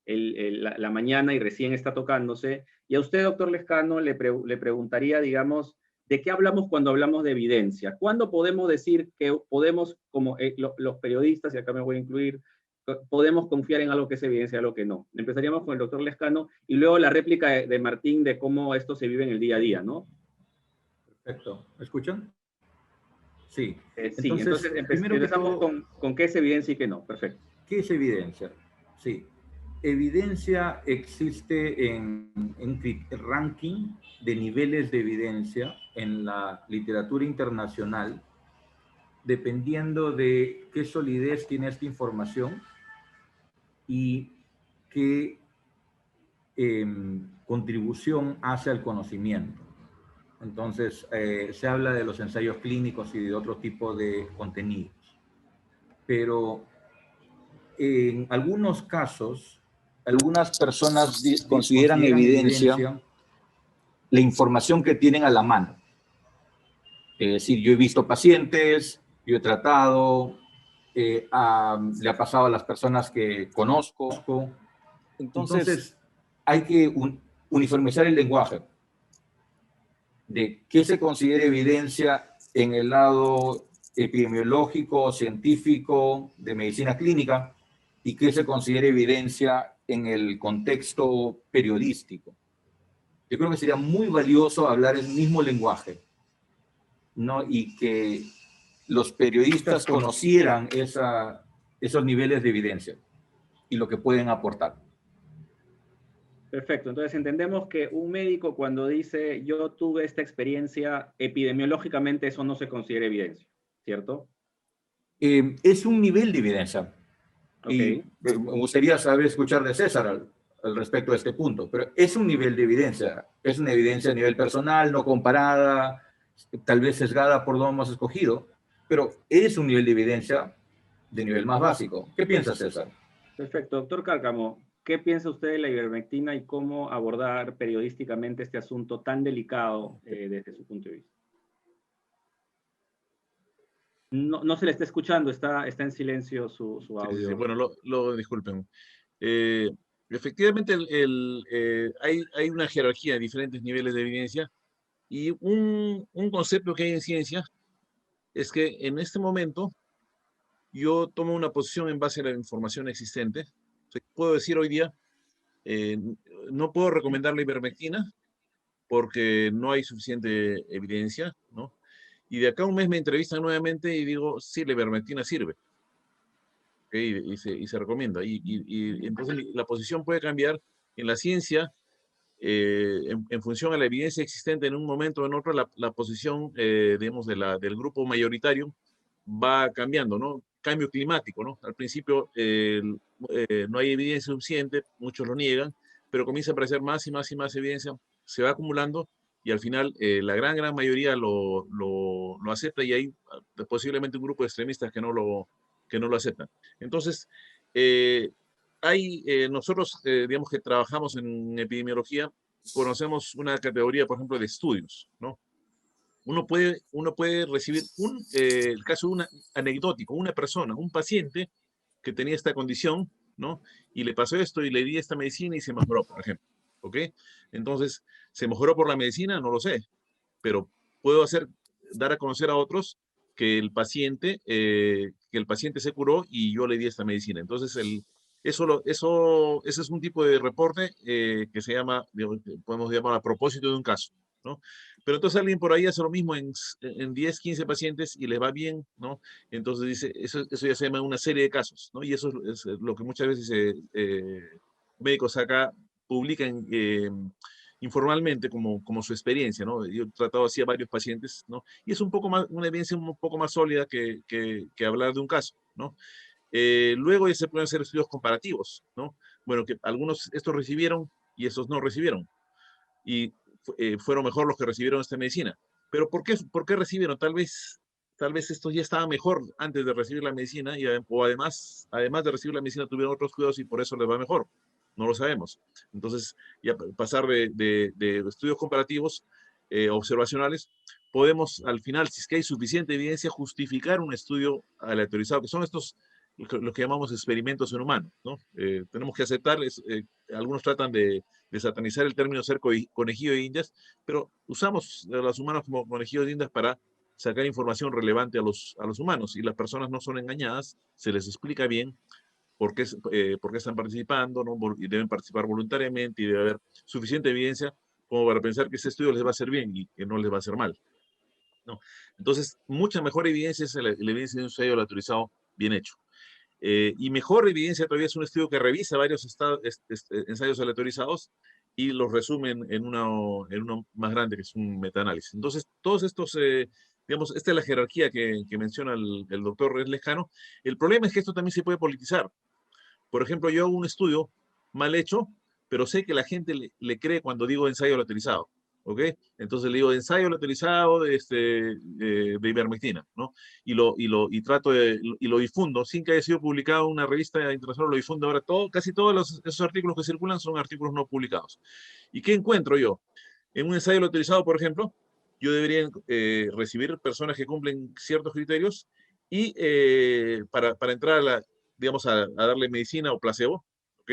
la mañana y recién está tocándose. Y a usted, doctor Lescano, le preguntaría, digamos, ¿de qué hablamos cuando hablamos de evidencia? ¿Cuándo podemos decir que podemos, como los periodistas, y acá me voy a incluir, podemos confiar en algo que es evidencia y algo que no? Empezaríamos con el doctor Lescano y luego la réplica de Martín de cómo esto se vive en el día a día, ¿no? Perfecto. ¿Me escuchan? Sí. Sí, entonces Entonces, primero que empezamos todo, con qué es evidencia y qué no. Perfecto. ¿qué es evidencia? Sí. Evidencia existe en el ranking de niveles de evidencia en la literatura internacional, dependiendo de qué solidez tiene esta información y qué contribución hace al conocimiento. Entonces, se habla de los ensayos clínicos y de otro tipo de contenidos. Pero en algunos casos, algunas personas consideran evidencia la información que tienen a la mano. Es decir, yo he visto pacientes, yo he tratado, le ha pasado a las personas que conozco. Entonces, hay que uniformizar el lenguaje de qué se considera evidencia en el lado epidemiológico, científico, de medicina clínica, y qué se considera evidencia en el contexto periodístico. Yo creo que sería muy valioso hablar el mismo lenguaje, ¿no? Y que los periodistas conocieran esos niveles de evidencia y lo que pueden aportar. Perfecto, entonces entendemos que un médico cuando dice yo tuve esta experiencia, epidemiológicamente eso no se considera evidencia, ¿cierto? Es un nivel de evidencia. Ok. Y me gustaría escuchar de César al respecto de este punto, pero es un nivel de evidencia, es una evidencia a nivel personal, no comparada, tal vez sesgada por lo hemos escogido, pero es un nivel de evidencia de nivel más básico. ¿Qué piensa César? Perfecto. Doctor Cárcamo, ¿qué piensa usted de la ivermectina y cómo abordar periodísticamente este asunto tan delicado desde su punto de vista? No se le está escuchando, está en silencio su audio. Sí, sí. Bueno, disculpen. Efectivamente, hay una jerarquía de diferentes niveles de evidencia y un concepto que hay en ciencia es que en este momento yo tomo una posición en base a la información existente. O sea, puedo decir hoy día, no puedo recomendar la ivermectina porque no hay suficiente evidencia, ¿no? Y de acá a un mes me entrevistan nuevamente y digo, sí, la ivermectina sirve. ¿Okay? Y se recomienda. Y entonces la posición puede cambiar en la ciencia en función a la evidencia existente en un momento o en otro, la posición, digamos, del grupo mayoritario va cambiando, ¿no? Cambio climático, ¿no? Al principio no hay evidencia suficiente, muchos lo niegan, pero comienza a aparecer más y más y más evidencia, se va acumulando y al final la gran mayoría lo acepta y hay posiblemente un grupo de extremistas que no lo aceptan. Entonces, nosotros, digamos que trabajamos en epidemiología, conocemos una categoría, por ejemplo, de estudios, ¿no? Uno puede recibir el caso anecdótico, una persona, un paciente que tenía esta condición, ¿no? Y le pasó esto y le di esta medicina y se mejoró, por ejemplo, ¿ok? Entonces, ¿se mejoró por la medicina? No lo sé, pero puedo dar a conocer a otros que el paciente se curó y yo le di esta medicina. Entonces, ese es un tipo de reporte que se llama, podemos llamar a propósito de un caso, ¿no? Pero entonces alguien por ahí hace lo mismo en 10, 15 pacientes y les va bien, ¿no? Entonces dice, eso ya se llama una serie de casos, ¿no? Y eso es lo que muchas veces médicos acá publican informalmente como su experiencia, ¿no? Yo he tratado así a varios pacientes, ¿no? Y es una evidencia un poco más sólida que hablar de un caso, ¿no? Luego ya se pueden hacer estudios comparativos, ¿no? Bueno, que algunos estos recibieron y estos no recibieron. Y fueron mejor los que recibieron esta medicina. Pero ¿por qué recibieron? Tal vez estos ya estaban mejor antes de recibir la medicina o además de recibir la medicina tuvieron otros cuidados y por eso les va mejor. No lo sabemos. Entonces, ya pasar de estudios comparativos observacionales, podemos al final, si es que hay suficiente evidencia, justificar un estudio aleatorizado, que son lo que llamamos experimentos en humanos, ¿no? Tenemos que aceptarles, algunos tratan de satanizar el término ser conejillo de indias, pero usamos a los humanos como conejillos de indias para sacar información relevante a los humanos y las personas no son engañadas, se les explica bien por qué están participando, ¿no? Y deben participar voluntariamente y debe haber suficiente evidencia como para pensar que ese estudio les va a hacer bien y que no les va a hacer mal, ¿no? Entonces, mucha mejor evidencia es la evidencia de un ensayo aleatorizado bien hecho. Y mejor evidencia todavía es un estudio que revisa varios ensayos aleatorizados y los resume en uno más grande, que es un metaanálisis. Entonces, todos estos, digamos, esta es la jerarquía que menciona el doctor Lescano. El problema es que esto también se puede politizar. Por ejemplo, yo hago un estudio mal hecho, pero sé que la gente le cree cuando digo ensayo aleatorizado. ¿Ok? Entonces le digo ensayo aleatorizado de ivermectina, ¿no? Y lo difundo sin que haya sido publicado en una revista internacional, lo difundo ahora casi todos esos artículos que circulan son artículos no publicados. ¿Y qué encuentro yo? En un ensayo aleatorizado, por ejemplo, yo debería recibir personas que cumplen ciertos criterios y para entrar digamos, a darle medicina o placebo, ¿ok?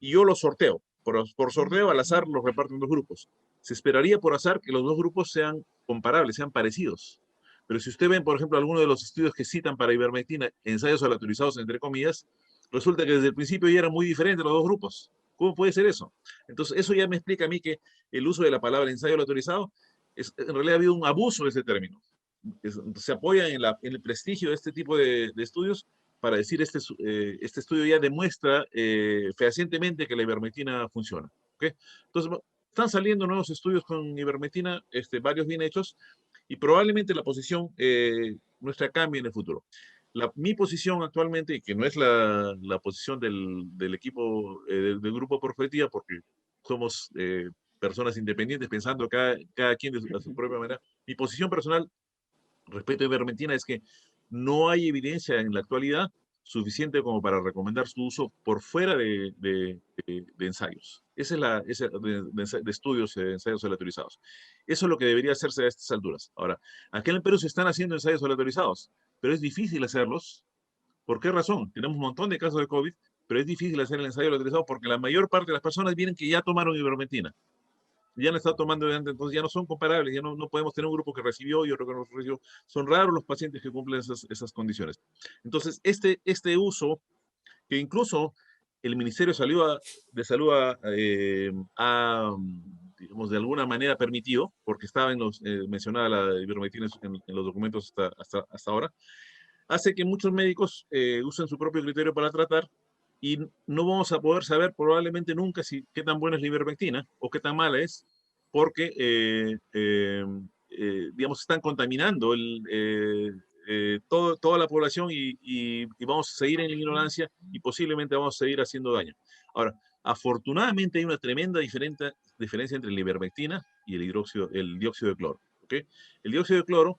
Y yo los sorteo. Por sorteo, al azar, los reparto en dos grupos. Se esperaría por azar que los dos grupos sean comparables, sean parecidos. Pero si usted ven, por ejemplo, algunos de los estudios que citan para ivermectina, ensayos aleatorizados, entre comillas, resulta que desde el principio ya eran muy diferentes los dos grupos. ¿Cómo puede ser eso? Entonces, eso ya me explica a mí que el uso de la palabra ensayo aleatorizado, en realidad ha habido un abuso de ese término. se apoya en el prestigio de este tipo de estudios para decir este estudio ya demuestra fehacientemente que la ivermectina funciona. ¿Okay? Entonces, están saliendo nuevos estudios con ivermectina, varios bien hechos, y probablemente la posición nuestra cambie en el futuro. Mi posición actualmente, que no es la posición del equipo, del grupo Profetía, porque somos personas independientes, pensando cada quien a su propia manera. Mi posición personal respecto a ivermectina es que no hay evidencia en la actualidad suficiente como para recomendar su uso por fuera de ensayos. Esa es de estudios, de ensayos aleatorizados. Eso es lo que debería hacerse a estas alturas. Ahora, aquí en el Perú se están haciendo ensayos aleatorizados, pero es difícil hacerlos. ¿Por qué razón? Tenemos un montón de casos de COVID, pero es difícil hacer el ensayo aleatorizado porque la mayor parte de las personas vienen que ya tomaron ivermectina. Ya han estado tomando de antes, entonces ya no son comparables, ya no podemos tener un grupo que recibió y otro que no recibió. Son raros los pacientes que cumplen esas condiciones. Entonces, este uso, que incluso el Ministerio de Salud digamos, de alguna manera permitido, porque estaba mencionada la ivermectina en los documentos hasta ahora, hace que muchos médicos usen su propio criterio para tratar y no vamos a poder saber probablemente nunca qué tan buena es la ivermectina o qué tan mala es, porque, digamos, están contaminando toda la población y vamos a seguir en la ignorancia y posiblemente vamos a seguir haciendo daño. Ahora, afortunadamente hay una tremenda diferencia entre la ivermectina y el dióxido de cloro. ¿Okay? El dióxido de cloro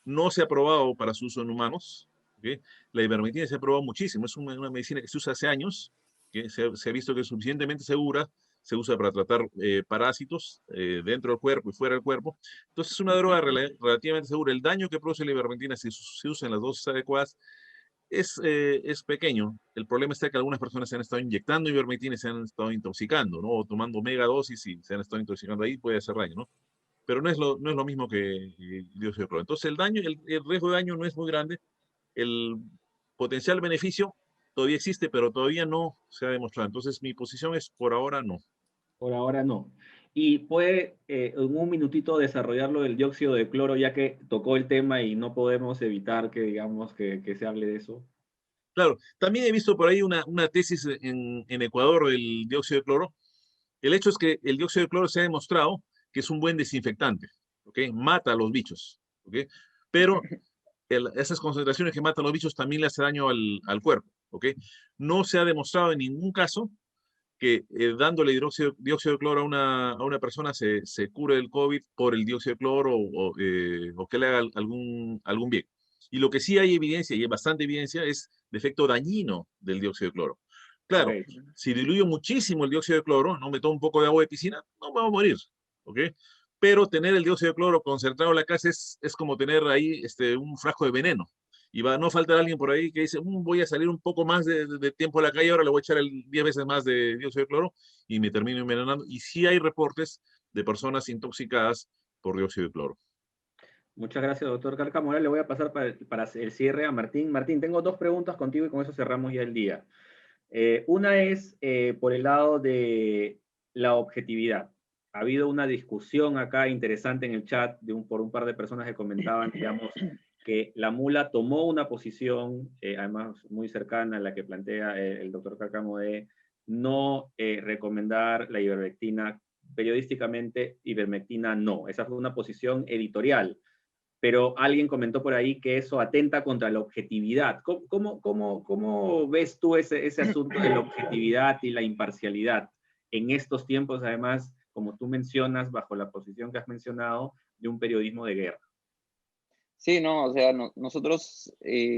no se ha probado para su uso en humanos. ¿Okay? La ivermectina se ha probado muchísimo. Es una medicina que se usa hace años, que se ha visto que es suficientemente segura. Se usa para tratar parásitos dentro del cuerpo y fuera del cuerpo. Entonces es una droga relativamente segura. El daño que produce la ivermectina si se usa en las dosis adecuadas es pequeño. El problema está que algunas personas se han estado inyectando ivermectina y se han estado intoxicando, ¿no? O tomando megadosis y se han estado intoxicando ahí, puede hacer daño, ¿no? Pero no es lo mismo que el dióxido de cloro. Entonces el riesgo de daño no es muy grande, el potencial beneficio todavía existe, pero todavía no se ha demostrado. Entonces mi posición es por ahora no. Por ahora no. Y puede en un minutito desarrollarlo del dióxido de cloro, ya que tocó el tema y no podemos evitar que digamos que se hable de eso. Claro, también he visto por ahí una tesis en Ecuador del dióxido de cloro. El hecho es que el dióxido de cloro se ha demostrado que es un buen desinfectante, ¿ok? Mata a los bichos, ¿ok? Pero esas concentraciones que matan a los bichos también le hace daño al cuerpo, ¿ok? No se ha demostrado en ningún caso que dándole dióxido de cloro a una persona se cure el COVID por el dióxido de cloro o que le haga algún bien. Y lo que sí hay evidencia, y hay bastante evidencia, es de efecto dañino del dióxido de cloro. Claro, Okay. si diluyo muchísimo el dióxido de cloro, no me tomo un poco de agua de piscina, no me voy a morir, ¿ok? Pero tener el dióxido de cloro concentrado en la casa es como tener ahí un frasco de veneno. Y va a no faltar alguien por ahí que dice, voy a salir un poco más de tiempo a la calle, ahora le voy a echar 10 veces más de dióxido de cloro y me termino envenenando. Y sí hay reportes de personas intoxicadas por dióxido de cloro. Muchas gracias, doctor Cárcamo. Ahora le voy a pasar para el cierre a Martín. Martín, tengo dos preguntas contigo y con eso cerramos ya el día. Una es por el lado de la objetividad. Ha habido una discusión acá interesante en el chat por un par de personas que comentaban, digamos, que la mula tomó una posición, además muy cercana a la que plantea el doctor Cárcamo, de no recomendar la ivermectina periodísticamente, ivermectina no. Esa fue una posición editorial, pero alguien comentó por ahí que eso atenta contra la objetividad. ¿Cómo ves tú ese asunto de la objetividad y la imparcialidad en estos tiempos, además, como tú mencionas, bajo la posición que has mencionado, de un periodismo de guerra? Sí, no, o sea, nosotros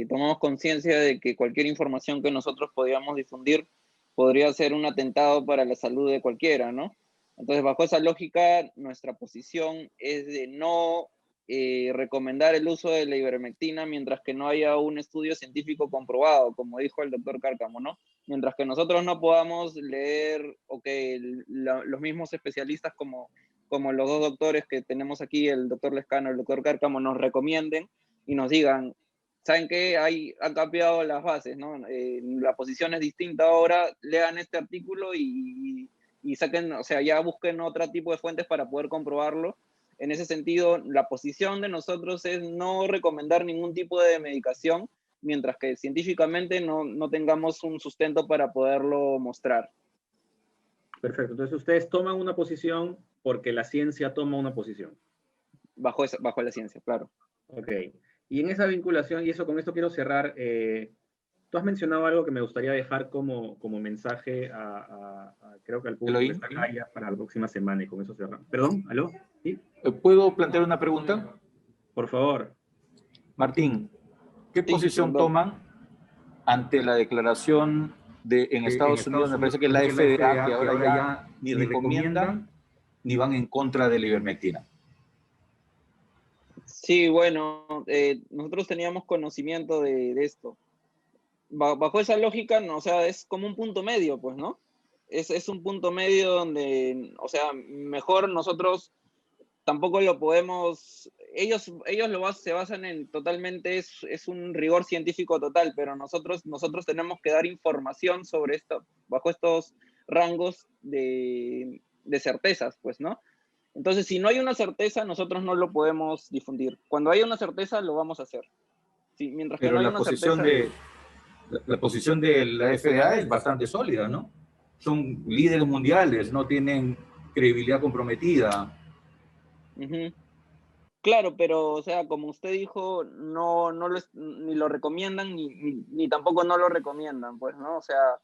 tomamos conciencia de que cualquier información que nosotros podíamos difundir podría ser un atentado para la salud de cualquiera, ¿no? Entonces, bajo esa lógica, nuestra posición es de no recomendar el uso de la ivermectina mientras que no haya un estudio científico comprobado, como dijo el doctor Cárcamo, ¿no? Mientras que nosotros no podamos leer o que los mismos especialistas como los dos doctores que tenemos aquí, el doctor Lescano y el doctor Cárcamo, nos recomienden y nos digan, ¿saben qué? Han cambiado las bases, ¿no? La posición es distinta ahora, lean este artículo y saquen, o sea, ya busquen otro tipo de fuentes para poder comprobarlo. En ese sentido, la posición de nosotros es no recomendar ningún tipo de medicación, mientras que científicamente no tengamos un sustento para poderlo mostrar. Perfecto. Entonces ustedes toman una posición porque la ciencia toma una posición. Bajo la ciencia, claro. Ok. Y en esa vinculación, y eso con esto quiero cerrar, tú has mencionado algo que me gustaría dejar como mensaje creo que al público Eloy, que está acá ya para la próxima semana, y con eso cerramos. Perdón, ¿aló? ¿Sí? ¿puedo plantear una pregunta? Por favor. Martín, ¿qué Sí, posición perdón. toman ante la declaración en Estados Unidos, me parece que es la FDA, que ahora ya ni recomiendan ni van en contra de la ivermectina? Sí, bueno, nosotros teníamos conocimiento de esto. Bajo esa lógica, no, o sea, es como un punto medio, pues, ¿no? Es un punto medio donde, o sea, mejor nosotros tampoco lo podemos, ellos se basan en totalmente, es un rigor científico total, pero nosotros tenemos que dar información sobre esto, bajo estos rangos de certezas, pues, ¿no? Entonces, si no hay una certeza, nosotros no lo podemos difundir. Cuando haya una certeza, lo vamos a hacer. Sí, mientras que Pero no hay la una posición certeza... la posición de la FDA es bastante sólida, ¿no? Son líderes mundiales, no tienen credibilidad comprometida. Ujú. Claro, pero, o sea, como usted dijo, ni lo recomiendan, ni tampoco no lo recomiendan, pues, ¿no? O sea,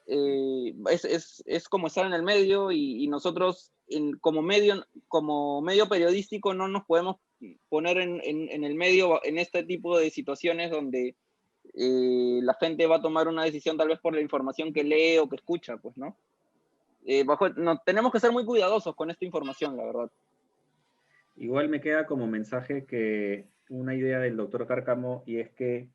es como estar en el medio y nosotros, como medio periodístico, no nos podemos poner en el medio en este tipo de situaciones donde la gente va a tomar una decisión tal vez por la información que lee o que escucha, pues, ¿no? Tenemos que ser muy cuidadosos con esta información, la verdad. Igual me queda como mensaje que una idea del doctor Cárcamo, y es que,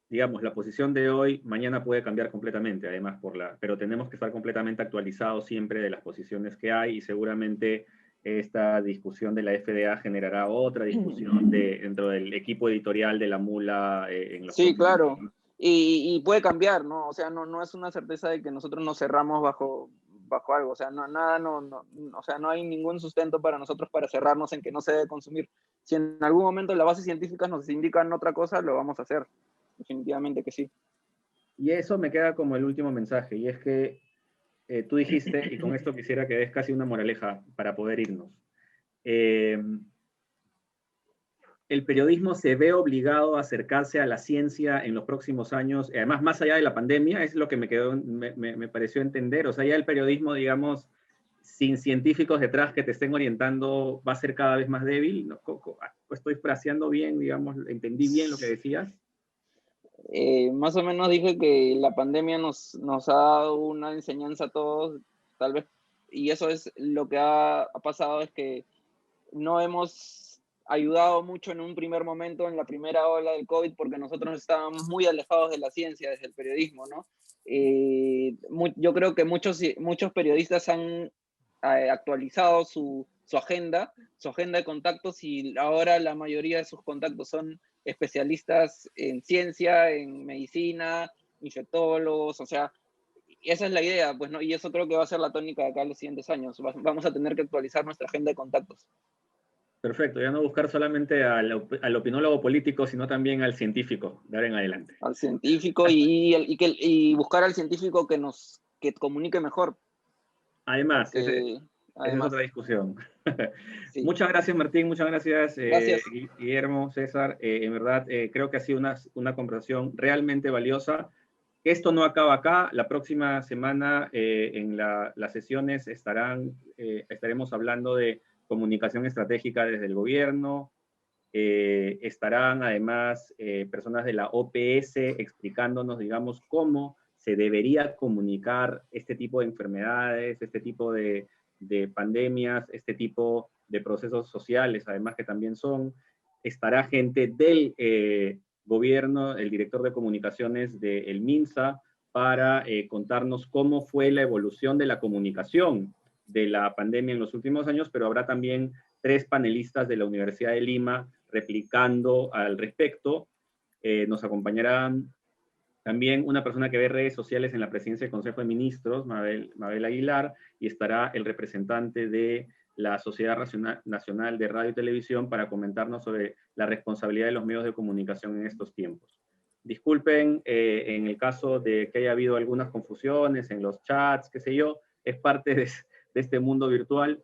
digamos, la posición de hoy mañana puede cambiar completamente, además, pero tenemos que estar completamente actualizados siempre de las posiciones que hay, y seguramente esta discusión de la FDA generará otra discusión dentro del equipo editorial de la Mula en los Sí, próximos claro. años. Y puede cambiar, ¿no? O sea, no es una certeza de que nosotros nos cerramos bajo algo. O sea, o sea, no hay ningún sustento para nosotros para cerrarnos en que no se debe consumir. Si en algún momento las bases científicas nos indican otra cosa, lo vamos a hacer. Definitivamente que sí. Y eso me queda como el último mensaje, y es que tú dijiste, y con esto quisiera que des casi una moraleja para poder irnos. El periodismo se ve obligado a acercarse a la ciencia en los próximos años, además más allá de la pandemia, es lo que me pareció entender. O sea, ya el periodismo, digamos, sin científicos detrás que te estén orientando, va a ser cada vez más débil. ¿No? Estoy fraseando bien, digamos, entendí bien lo que decías. Más o menos dije que la pandemia nos ha dado una enseñanza a todos, tal vez, y eso es lo que ha pasado, es que no hemos ayudado mucho en un primer momento, en la primera ola del COVID, porque nosotros estábamos muy alejados de la ciencia desde el periodismo, ¿no? Yo creo que muchos periodistas han actualizado su agenda de contactos, y ahora la mayoría de sus contactos son especialistas en ciencia, en medicina, infectólogos, o sea, esa es la idea, pues, ¿no? Y eso creo que va a ser la tónica de acá en los siguientes años. Vamos a tener que actualizar nuestra agenda de contactos. Perfecto, ya no buscar solamente al opinólogo político, sino también al científico, de ahora en adelante. Al científico y buscar al científico que comunique mejor. Además, Porque, esa es además, otra discusión. sí. Muchas gracias, Martín. Muchas gracias, Gracias. Guillermo, César. En verdad, creo que ha sido una conversación realmente valiosa. Esto no acaba acá. La próxima semana en las sesiones estaremos hablando de comunicación estratégica desde el gobierno. Estarán además personas de la OPS explicándonos, digamos, cómo se debería comunicar este tipo de enfermedades, este tipo de pandemias, este tipo de procesos sociales, además que también estará gente del gobierno, el director de comunicaciones del MINSA, para contarnos cómo fue la evolución de la comunicación de la pandemia en los últimos años, pero habrá también 3 panelistas de la Universidad de Lima replicando al respecto. Nos acompañarán también una persona que ve redes sociales en la presidencia del Consejo de Ministros, Mabel Aguilar, y estará el representante de la Sociedad Nacional de Radio y Televisión para comentarnos sobre la responsabilidad de los medios de comunicación en estos tiempos. Disculpen en el caso de que haya habido algunas confusiones en los chats, qué sé yo, es parte de este mundo virtual.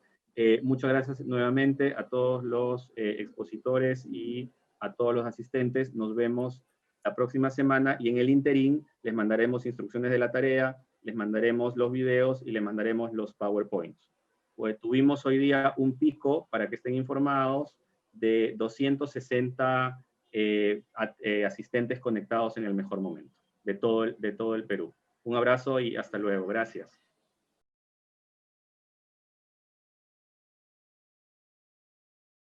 Muchas gracias nuevamente a todos los expositores y a todos los asistentes. Nos vemos la próxima semana y en el interín les mandaremos instrucciones de la tarea, les mandaremos los videos y les mandaremos los PowerPoints. Pues tuvimos hoy día un pico, para que estén informados, de 260 asistentes conectados en el mejor momento de todo el Perú. Un abrazo y hasta luego. Gracias.